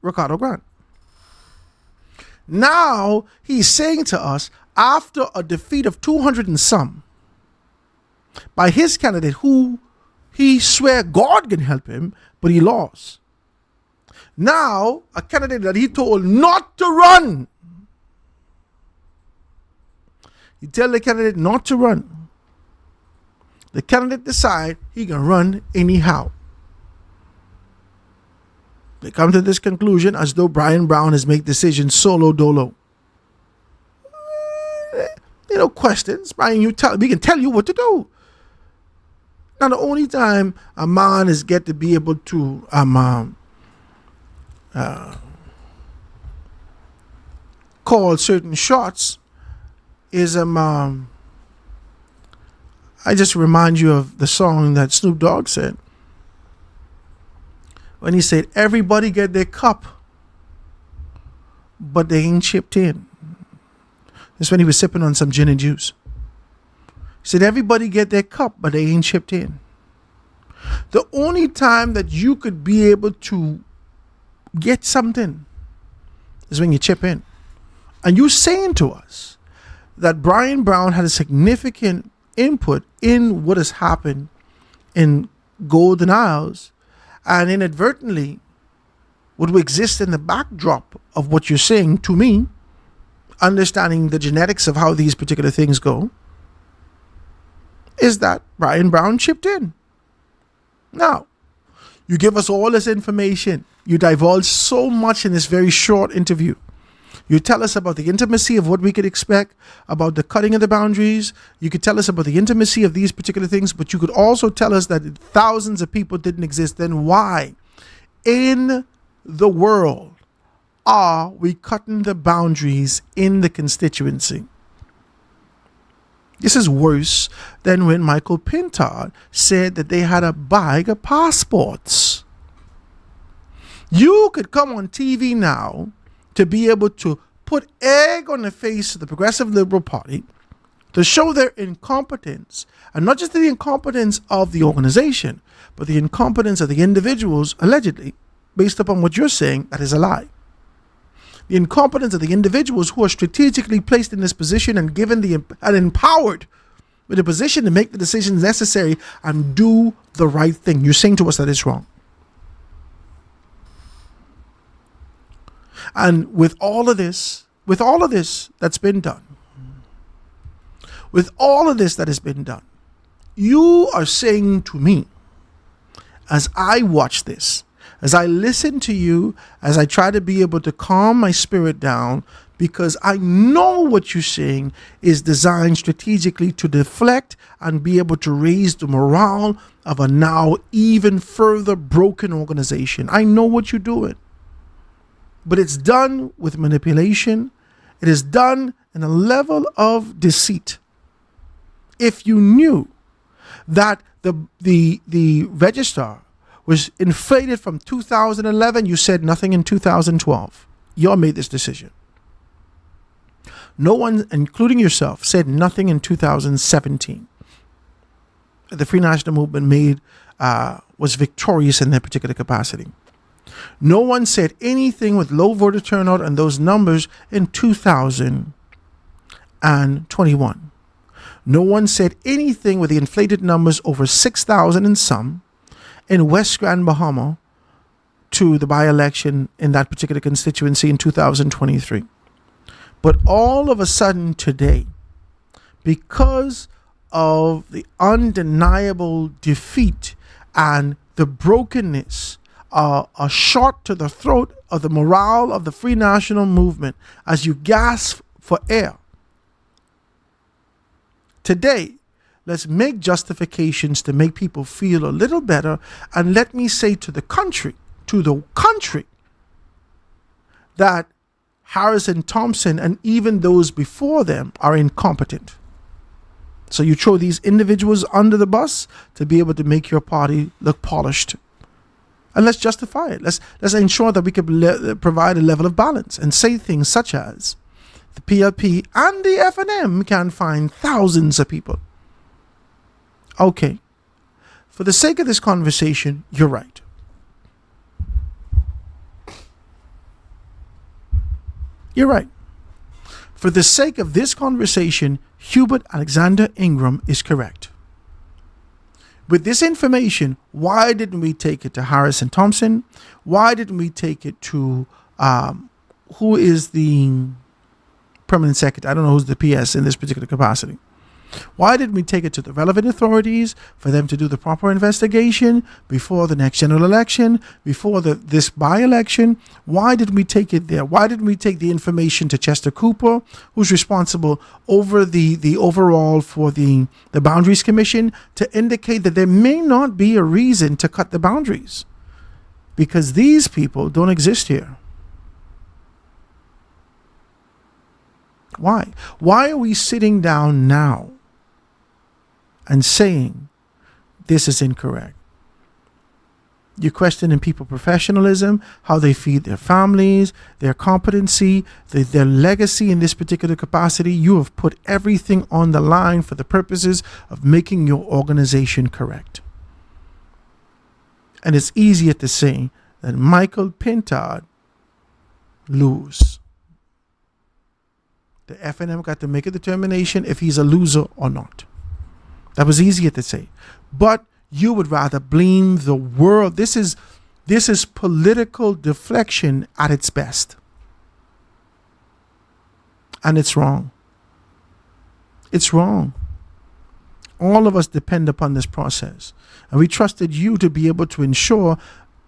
Ricardo Grant. Now he's saying to us, after a defeat of 200 and some by his candidate, who He swear God can help him, but he lost. Now, a candidate that he told not to run. You tell the candidate not to run. The candidate decide he can run anyhow. They come to this conclusion as though Brian Brown has made decisions solo dolo. Questions. Brian, we can tell you what to do. Now, the only time a man is get to be able to call certain shots is I just remind you of the song that Snoop Dogg said when he said, everybody get their cup, but they ain't chipped in. That's when he was sipping on some gin and juice. He said, everybody get their cup, but they ain't chipped in. The only time that you could be able to get something is when you chip in. And you saying to us that Brian Brown had a significant input in what has happened in Golden Isles, and inadvertently what would exist in the backdrop of what you're saying to me, understanding the genetics of how these particular things go, is that Brian Brown chipped in. Now, you give us all this information. You divulge so much in this very short interview. You tell us about the intimacy of what we could expect, about the cutting of the boundaries. You could tell us about the intimacy of these particular things, but you could also tell us that thousands of people didn't exist. Then why in the world are we cutting the boundaries in the constituency? This is worse than when Michael Pintard said that they had a bag of passports. You could come on TV now to be able to put egg on the face of the Progressive Liberal Party, to show their incompetence, and not just the incompetence of the organization, but the incompetence of the individuals, allegedly, based upon what you're saying, that is a lie. The incompetence of the individuals who are strategically placed in this position and given and empowered with a position to make the decisions necessary and do the right thing. You're saying to us that it's wrong. And with all of this that's been done, with all of this that has been done, you are saying to me, as I watch this, as I listen to you, as I try to be able to calm my spirit down, because I know what you're saying is designed strategically to deflect and be able to raise the morale of a now even further broken organization. I know what you're doing. But it's done with manipulation. It is done in a level of deceit. If you knew that the registrar was inflated from 2011, you said nothing in 2012. Y'all made this decision. No one, including yourself, said nothing in 2017. The Free National Movement was victorious in that particular capacity. No one said anything with low voter turnout and those numbers in 2021. No one said anything with the inflated numbers over 6,000 and some in West Grand Bahama to the by-election in that particular constituency in 2023. But all of a sudden today, because of the undeniable defeat and the brokenness, a shot to the throat of the morale of the Free National Movement as you gasp for air. Today, let's make justifications to make people feel a little better, and let me say to the country, that Harris and Thompson and even those before them are incompetent. So you throw these individuals under the bus to be able to make your party look polished. And let's justify it. Let's ensure that we can provide a level of balance and say things such as the PLP and the FNM can find thousands of people. Okay. For the sake of this conversation, you're right. You're right. For the sake of this conversation, Hubert Alexander Ingram is correct. With this information, why didn't we take it to Harrison Thompson? Why didn't we take it to who is the permanent secretary? I don't know who's the PS in this particular capacity. Why didn't we take it to the relevant authorities for them to do the proper investigation before the next general election, before this by-election? Why didn't we take it there? Why didn't we take the information to Chester Cooper, who's responsible over the overall for the Boundaries Commission, to indicate that there may not be a reason to cut the boundaries because these people don't exist here? Why? Why are we sitting down now and saying this is incorrect? You're questioning people's professionalism, how they feed their families, their competency, their legacy in this particular capacity. You have put everything on the line for the purposes of making your organization correct. And it's easier to say that Michael Pintard lose. The FNM got to make a determination if he's a loser or not. That was easier to say. But you would rather blame the world. This is political deflection at its best. And it's wrong. It's wrong. All of us depend upon this process. And we trusted you to be able to ensure,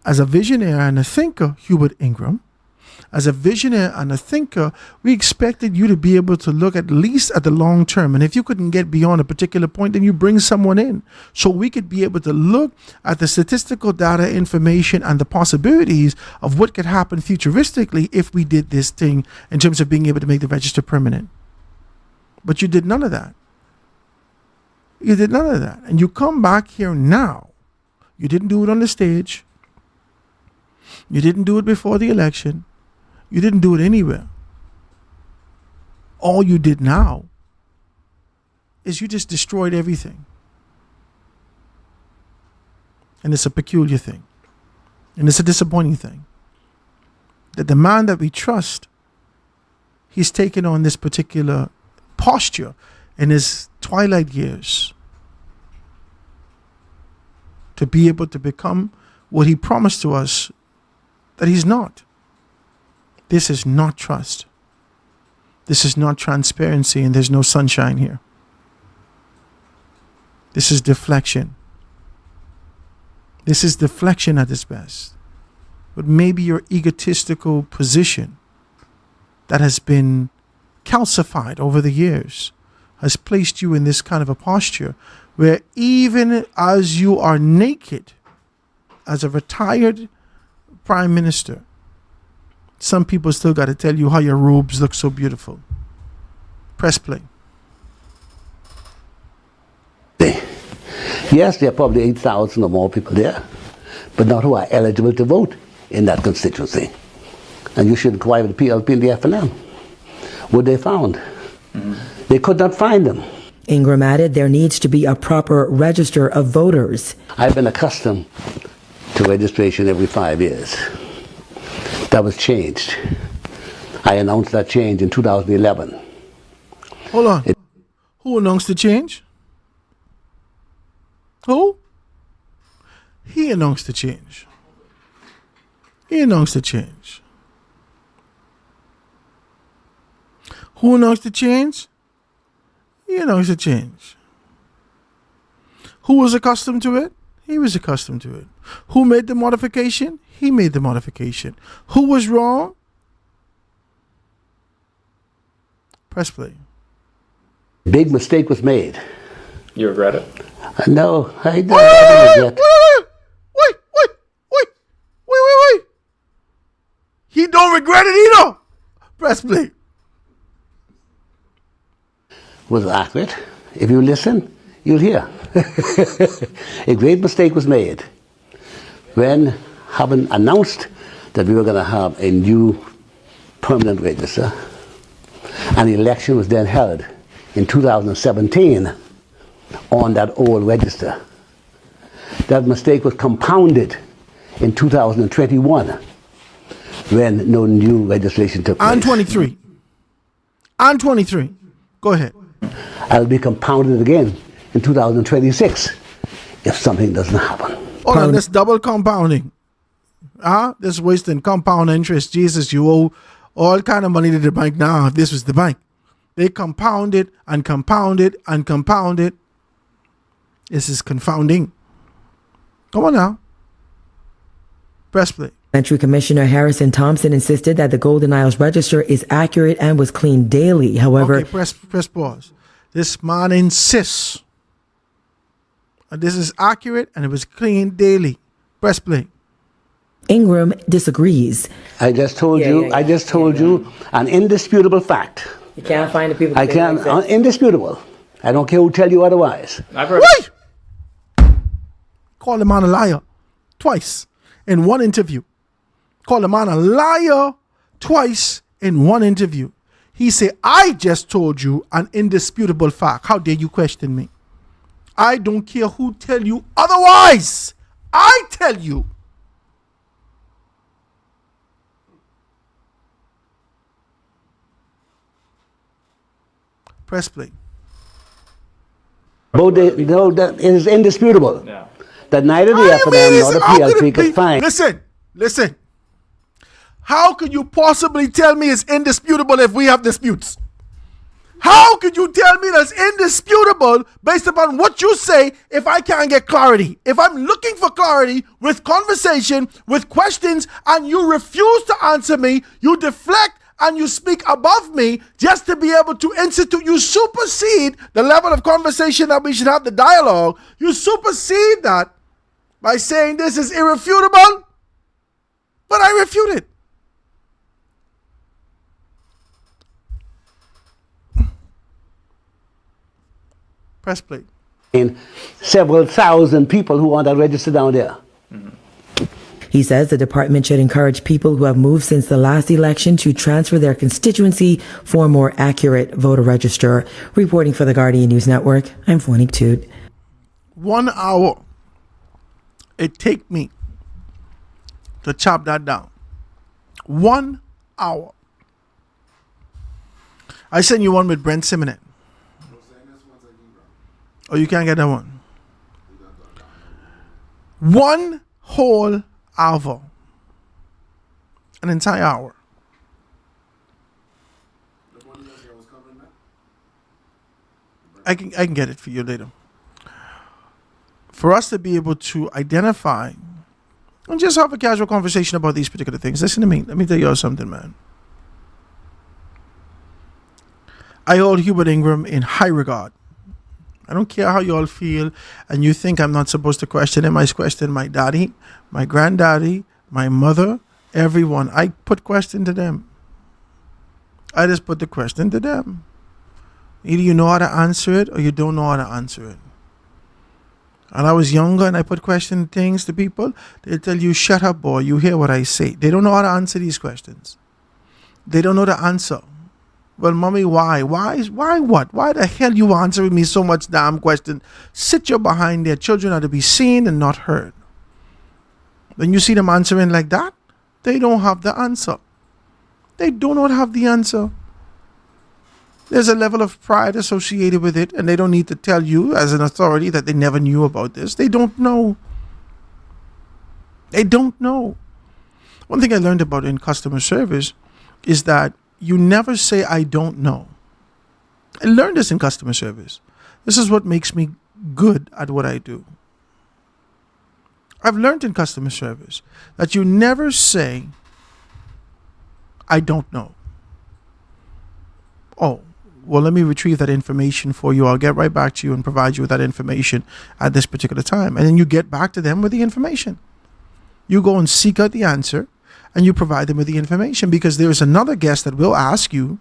as a visionary and a thinker, Hubert Ingram, as a visionary and a thinker, we expected you to be able to look at least at the long term. And if you couldn't get beyond a particular point, then you bring someone in so we could be able to look at the statistical data, information, and the possibilities of what could happen futuristically if we did this thing in terms of being able to make the register permanent. But you did none of that. You did none of that. And you come back here now. You didn't do it on the stage. You didn't do it before the election. You didn't do it anywhere. All you did now is you just destroyed everything. And it's a peculiar thing. And it's a disappointing thing. That the man that we trust, he's taken on this particular posture in his twilight years to be able to become what he promised to us that he's not. This is not trust. This is not transparency, and there's no sunshine here. This is deflection. This is deflection at its best. But maybe your egotistical position that has been calcified over the years has placed you in this kind of a posture where even as you are naked as a retired prime minister, some people still got to tell you how your robes look so beautiful. Press play. Yes, there are probably 8,000 or more people there, but not who are eligible to vote in that constituency. And you should inquire with the PLP and the FNM. What they found? They could not find them. Ingram added there needs to be a proper register of voters. I've been accustomed to registration every 5 years. That was changed. I announced that change in 2011. Hold on. Who announced the change? Who? He announced the change. He announced the change. Who announced the change? He announced the change. Who was accustomed to it? He was accustomed to it. Who made the modification? He made the modification. Who was wrong? Press play. Big mistake was made. You regret it? No, I don't regret. Wait. He don't regret it either. Press play. Was accurate. If you listen, you'll hear. A great mistake was made when, having announced that we were going to have a new permanent register, an election was then held in 2017 on that old register. That mistake was compounded in 2021 when no new legislation took place. On 23. On 23. Go ahead. I'll be compounded again in 2026 if something doesn't happen. Hold on, this double compounding. This wasting compound interest. Jesus, you owe all kind of money to the bank now. If this was the bank, they compound it and compound it and compound it. This is confounding. Come on now. Press play. Parliamentary Commissioner Harrison Thompson insisted that the Golden Isles Register is accurate and was cleaned daily. However, Okay, press pause. This man insists that this is accurate and it was cleaned daily. Press play. Ingram disagrees. I just told you an indisputable fact. You can't find the people. I can't, indisputable. I don't care who tell you otherwise. Wait! Call the man a liar twice in one interview. Call the man a liar twice in one interview. He said, I just told you an indisputable fact. How dare you question me? I don't care who tell you otherwise. I tell you. Press play. That is indisputable. Yeah. That neither the FNM nor the PLP could find. Listen. How could you possibly tell me it's indisputable if we have disputes? How could you tell me that's indisputable based upon what you say if I can't get clarity? If I'm looking for clarity with conversation, with questions, and you refuse to answer me, you deflect and you speak above me just to be able to institute, you supersede the level of conversation that we should have, the dialogue. You supersede that by saying this is irrefutable, but I refute it. Press play. In several thousand people who want to register down there. He says the department should encourage people who have moved since the last election to transfer their constituency for a more accurate voter register. Reporting for the Guardian News Network, I'm Fonique Toot. 1 hour it take me to chop that down. 1 hour. I sent you one with Brent Simonet. Oh, you can't get that one. 1 whole hour. An entire hour. I can get it for you later. For us to be able to identify and just have a casual conversation about these particular things. Listen to me. Let me tell you all something, man. I hold Hubert Ingram in high regard. I don't care how you all feel and you think I'm not supposed to question him. I question my daddy, my granddaddy, my mother, everyone. I put question to them. I just put the question to them. Either you know how to answer it or you don't know how to answer it. And I was younger and I put question things to people. They'll tell you, shut up, boy, you hear what I say. They don't know how to answer these questions. They don't know the answer. Well, mommy, why? Why what? Why the hell you answering me so much damn question? Sit your behind there. Children are to be seen and not heard. When you see them answering like that, they don't have the answer. They do not have the answer. There's a level of pride associated with it, and they don't need to tell you as an authority that they never knew about this. They don't know. They don't know. One thing I learned about in customer service is that you never say, I don't know. I learned this in customer service. This is what makes me good at what I do. I've learned in customer service that you never say, I don't know. Oh, well, let me retrieve that information for you. I'll get right back to you and provide you with that information at this particular time. And then you get back to them with the information. You go and seek out the answer and you provide them with the information, because there is another guest that will ask you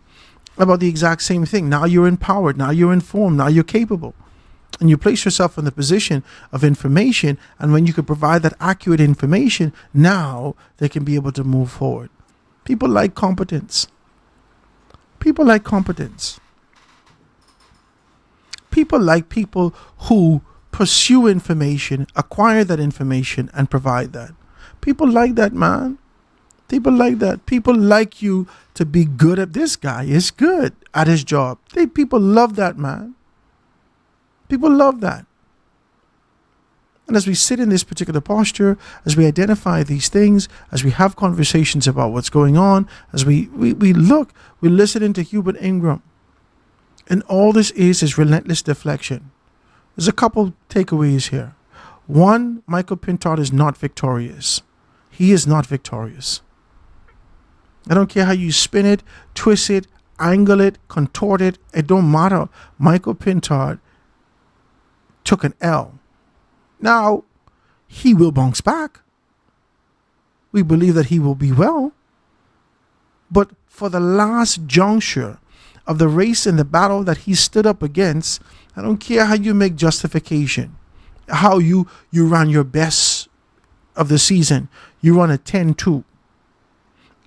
about the exact same thing. Now you're empowered. Now you're informed. Now you're capable. And you place yourself in the position of information. And when you can provide that accurate information, now they can be able to move forward. People like competence. People like competence. People like people who pursue information, acquire that information, and provide that. People like that, man. People like that. People like you to be good at this guy. Is good at his job. People love that, man. People love that. And as we sit in this particular posture, as we identify these things, as we have conversations about what's going on, as we listen into Hubert Ingram. And all this is relentless deflection. There's a couple takeaways here. One, Michael Pintard is not victorious. He is not victorious. I don't care how you spin it, twist it, angle it, contort it. It don't matter. Michael Pintard took an L. Now, he will bounce back. We believe that he will be well. But for the last juncture of the race and the battle that he stood up against, I don't care how you make justification, how you run your best of the season. You run a 10-2.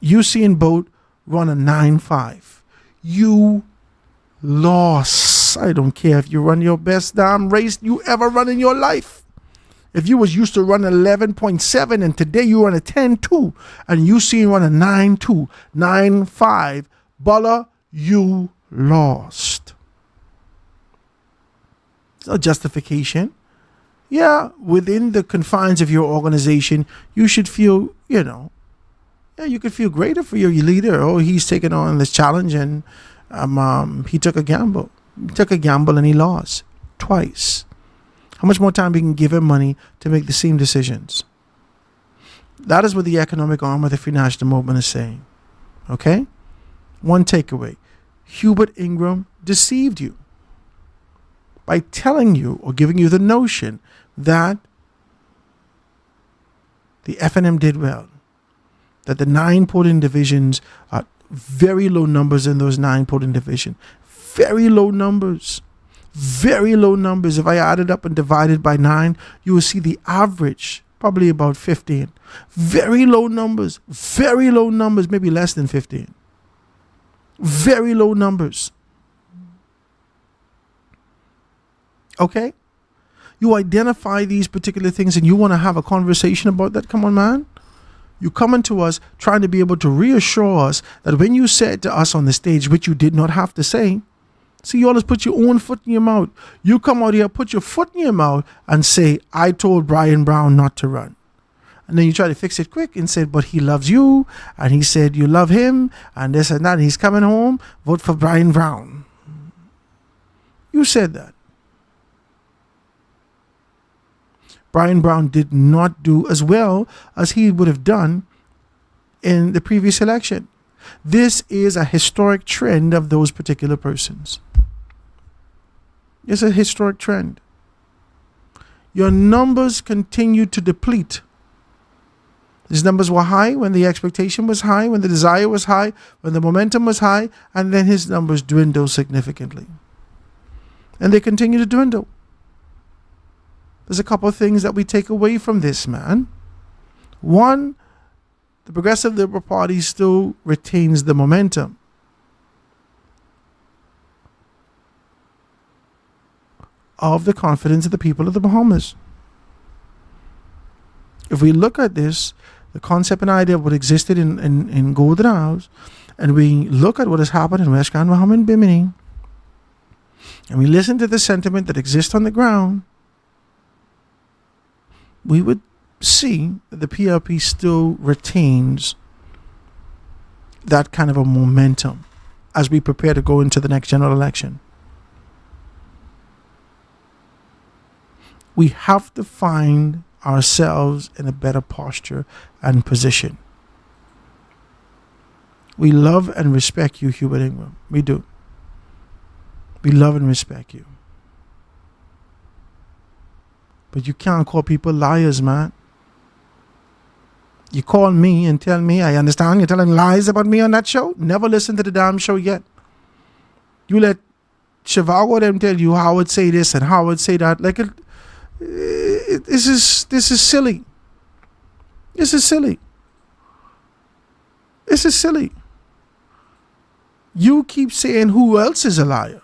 Usain Bolt run a 9-5. You lost. I don't care if you run your best damn race you ever run in your life. If you was used to run 11.7 and today you run a 10-2 and you see run a 9-2, 9-5, Bulla, you lost. It's no justification. Yeah, within the confines of your organization, you should feel, you could feel greater for your leader. Oh, he's taking on this challenge and he took a gamble. He took a gamble and he lost twice. How much more time we can give him money to make the same decisions? That is what the economic arm of the Free National Movement is saying. Okay? One takeaway. Hubert Ingram deceived you by telling you or giving you the notion that the FNM did well, that the 9 polling divisions are very low numbers in those 9 polling divisions. Very low numbers. Very low numbers. If I added up and divided by 9, you will see the average, probably about 15. Very low numbers. Very low numbers, maybe less than 15. Very low numbers. Okay? You identify these particular things and you want to have a conversation about that. Come on, man. You coming to us trying to be able to reassure us that when you said to us on the stage, which you did not have to say, see, you always put your own foot in your mouth. You come out here, put your foot in your mouth and say, I told Brian Brown not to run. And then you try to fix it quick and said, but he loves you. And he said, you love him and this and that. And he's coming home. Vote for Brian Brown. You said that. Brian Brown did not do as well as he would have done in the previous election. This is a historic trend of those particular persons. It's a historic trend. Your numbers continue to deplete. These numbers were high when the expectation was high, when the desire was high, when the momentum was high, and then his numbers dwindle significantly. And they continue to dwindle. There's a couple of things that we take away from this, man. One, the Progressive Liberal Party still retains the momentum. Of the confidence of the people of the Bahamas. If we look at this, the concept and idea of what existed in Golden Isles, and we look at what has happened in West Grand Bahama and Bimini, and we listen to the sentiment that exists on the ground, we would see that the PLP still retains that kind of a momentum as we prepare to go into the next general election. We have to find ourselves in a better posture and position. We love and respect you, Hubert Ingram. We do. We love and respect you. But you can't call people liars, man. You call me and tell me, I understand you're telling lies about me on that show. Never listened to the damn show yet. You let Chivago them tell you how I would say this and how I would say that. Like, this is silly. This is silly. This is silly. You keep saying who else is a liar.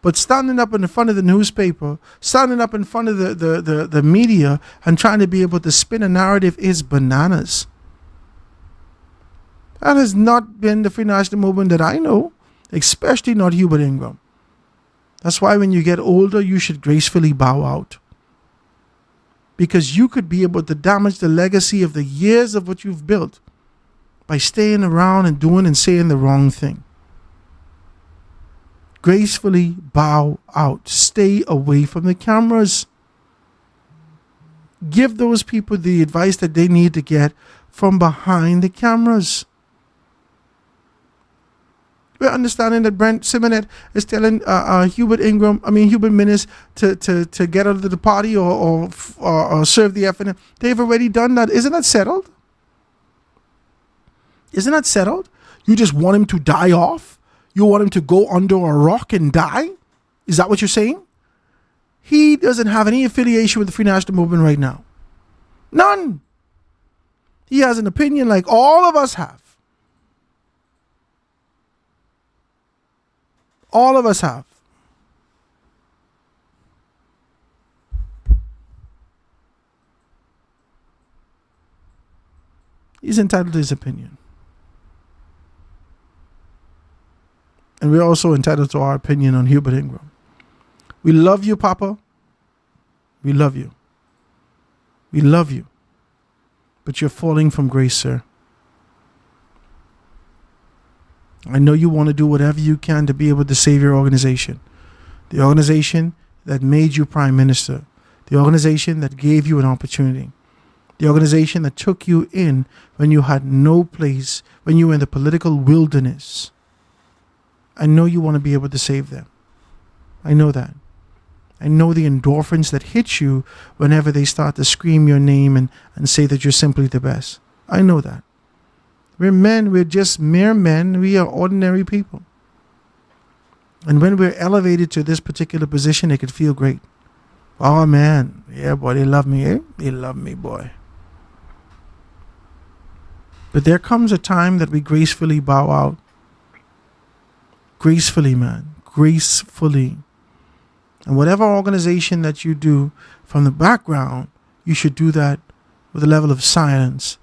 But standing up in front of the newspaper, standing up in front of the media and trying to be able to spin a narrative is bananas. That has not been the Free National Movement that I know, especially not Hubert Ingram. That's why when you get older, you should gracefully bow out. because you could be able to damage the legacy of the years of what you've built by staying around and doing and saying the wrong thing. Gracefully bow out. Stay away from the cameras. Give those people the advice that they need to get from behind the cameras. We're understanding that Brent Simonet is telling Hubert Minnis to get out of the party or serve the FNM. They've already done that. Isn't that settled? Isn't that settled? You just want him to die off? You want him to go under a rock and die? Is that what you're saying? He doesn't have any affiliation with the Free National Movement right now. None. He has an opinion like all of us have. All of us have. He's entitled to his opinion. And we're also entitled to our opinion on Hubert Ingram. We love you, Papa. We love you. We love you. But you're falling from grace, sir. I know you want to do whatever you can to be able to save your organization. The organization that made you prime minister. The organization that gave you an opportunity. The organization that took you in when you had no place, when you were in the political wilderness. I know you want to be able to save them. I know that. I know the endorphins that hit you whenever they start to scream your name and say that you're simply the best. I know that. We're men, we're just mere men, we are ordinary people. And when we're elevated to this particular position, it could feel great. Oh man, yeah boy, they love me, eh? They love me, boy. But there comes a time that we gracefully bow out. Gracefully, man, gracefully. And whatever organization that you do from the background, you should do that with a level of silence,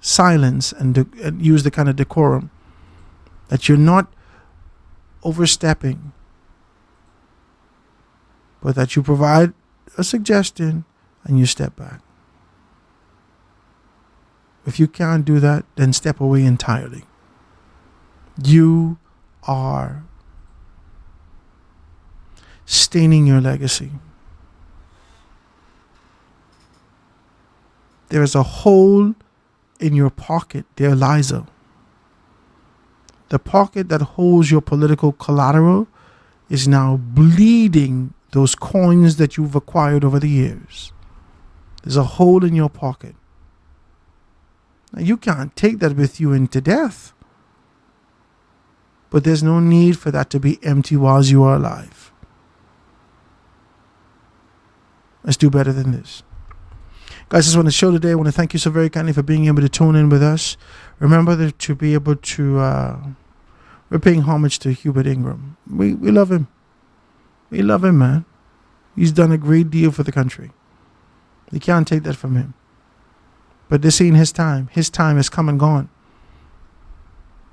and use the kind of decorum that you're not overstepping, but that you provide a suggestion and you step back. If you can't do that, then step away entirely. You are staining your legacy. There is a hole in your pocket, dear Liza. The pocket that holds your political collateral is now bleeding those coins that you've acquired over the years. There's a hole in your pocket. Now, you can't take that with you into death. But there's no need for that to be empty whilst you are alive. Let's do better than this. Guys, this is on the show today. I want to thank you so very kindly for being able to tune in with us. Remember that to be able to, we're paying homage to Hubert Ingram. We love him. We love him, man. He's done a great deal for the country. You can't take that from him. But this ain't his time. His time has come and gone.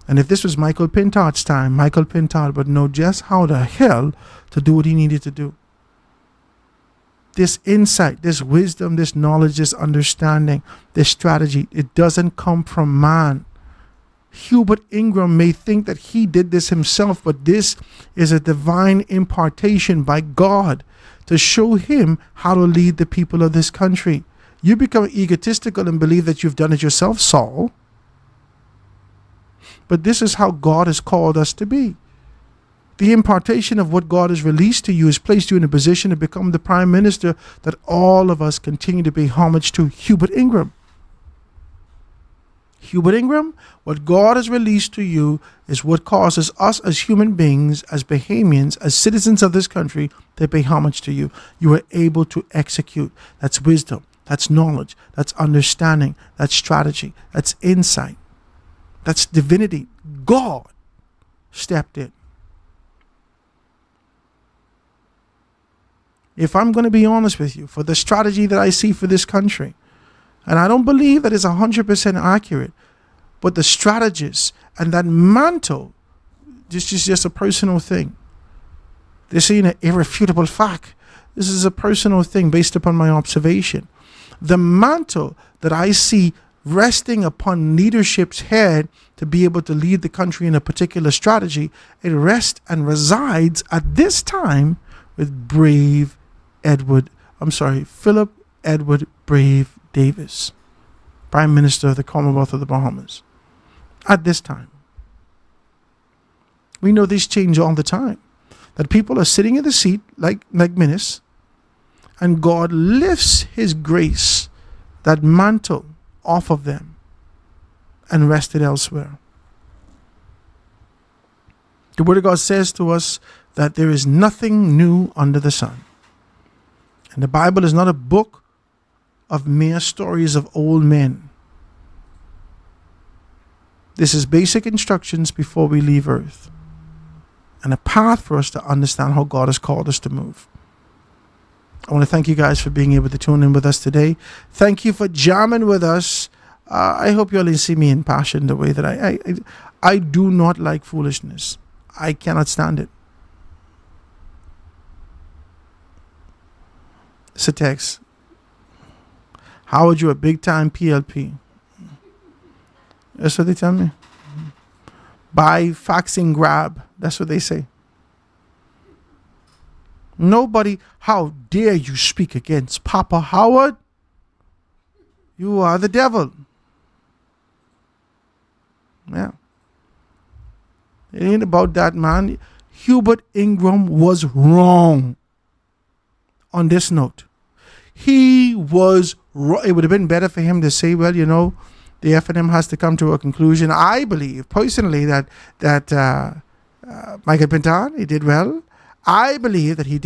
And if this was Michael Pintard's time, Michael Pintard would know just how the hell to do what he needed to do. This insight, this wisdom, this knowledge, this understanding, this strategy, it doesn't come from man. Hubert Ingram may think that he did this himself, but this is a divine impartation by God to show him how to lead the people of this country. You become egotistical and believe that you've done it yourself, Saul. But this is how God has called us to be. The impartation of what God has released to you has placed you in a position to become the prime minister that all of us continue to pay homage to, Hubert Ingram. Hubert Ingram, what God has released to you is what causes us as human beings, as Bahamians, as citizens of this country, to pay homage to you. You are able to execute. That's wisdom. That's knowledge. That's understanding. That's strategy. That's insight. That's divinity. God stepped in. If I'm going to be honest with you, for the strategy that I see for this country, and I don't believe that it's 100% accurate, but the strategists and that mantle, this is just a personal thing. This ain't an irrefutable fact. This is a personal thing based upon my observation. The mantle that I see resting upon leadership's head to be able to lead the country in a particular strategy, it rests and resides at this time with Philip Edward Brave Davis, Prime Minister of the Commonwealth of the Bahamas. At this time. We know these change all the time. That people are sitting in the seat like Minis, and God lifts his grace, that mantle, off of them and rest it elsewhere. The Word of God says to us that there is nothing new under the sun. And the Bible is not a book of mere stories of old men. This is basic instructions before we leave earth, and a path for us to understand how God has called us to move. I want to thank you guys for being able to tune in with us today. Thank you for jamming with us. I hope you all see me in passion the way that I do not like foolishness. I cannot stand it. It's a text. Howard, you a big time PLP. That's what they tell me. Buy, faxing, grab. That's what they say. Nobody, how dare you speak against Papa Howard? You are the devil. Yeah. It ain't about that, man. Hubert Ingram was wrong on this note. He was wrong. It would have been better for him to say, well, you know, the F&M has to come to a conclusion. I believe personally that Michael Pintard, he did well. I believe that he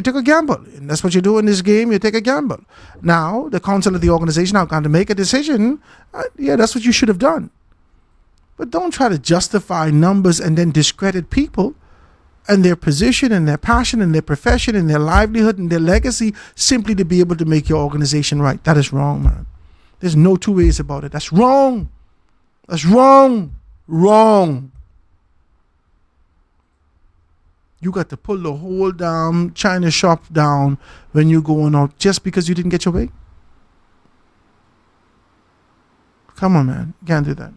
took a gamble. And that's what you do in this game. You take a gamble. Now, the council of the organization are going to make a decision. Yeah, that's what you should have done. But don't try to justify numbers and then discredit people and their position and their passion and their profession and their livelihood and their legacy simply to be able to make your organization right. That is wrong, man. There's no two ways about it. That's wrong. That's wrong. Wrong. You got to pull the whole damn China shop down when you're going out just because you didn't get your way? Come on, man. You can't do that.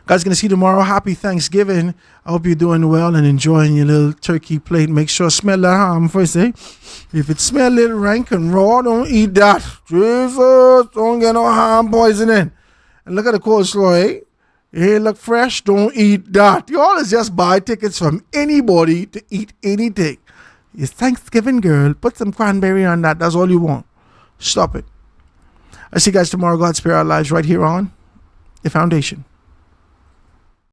Guys, gonna see you tomorrow. Happy Thanksgiving. I hope you're doing well and enjoying your little turkey plate. Make sure smell that ham first, eh? If it smell a little rank and raw, don't eat that. Jesus, don't get no ham poisoning. And look at the coleslaw, eh? Hey, look fresh, don't eat that. You always just buy tickets from anybody to eat anything. It's Thanksgiving, girl. Put some cranberry on that. That's all you want. Stop it. I'll see you guys tomorrow. God spare our lives right here on The Foundation.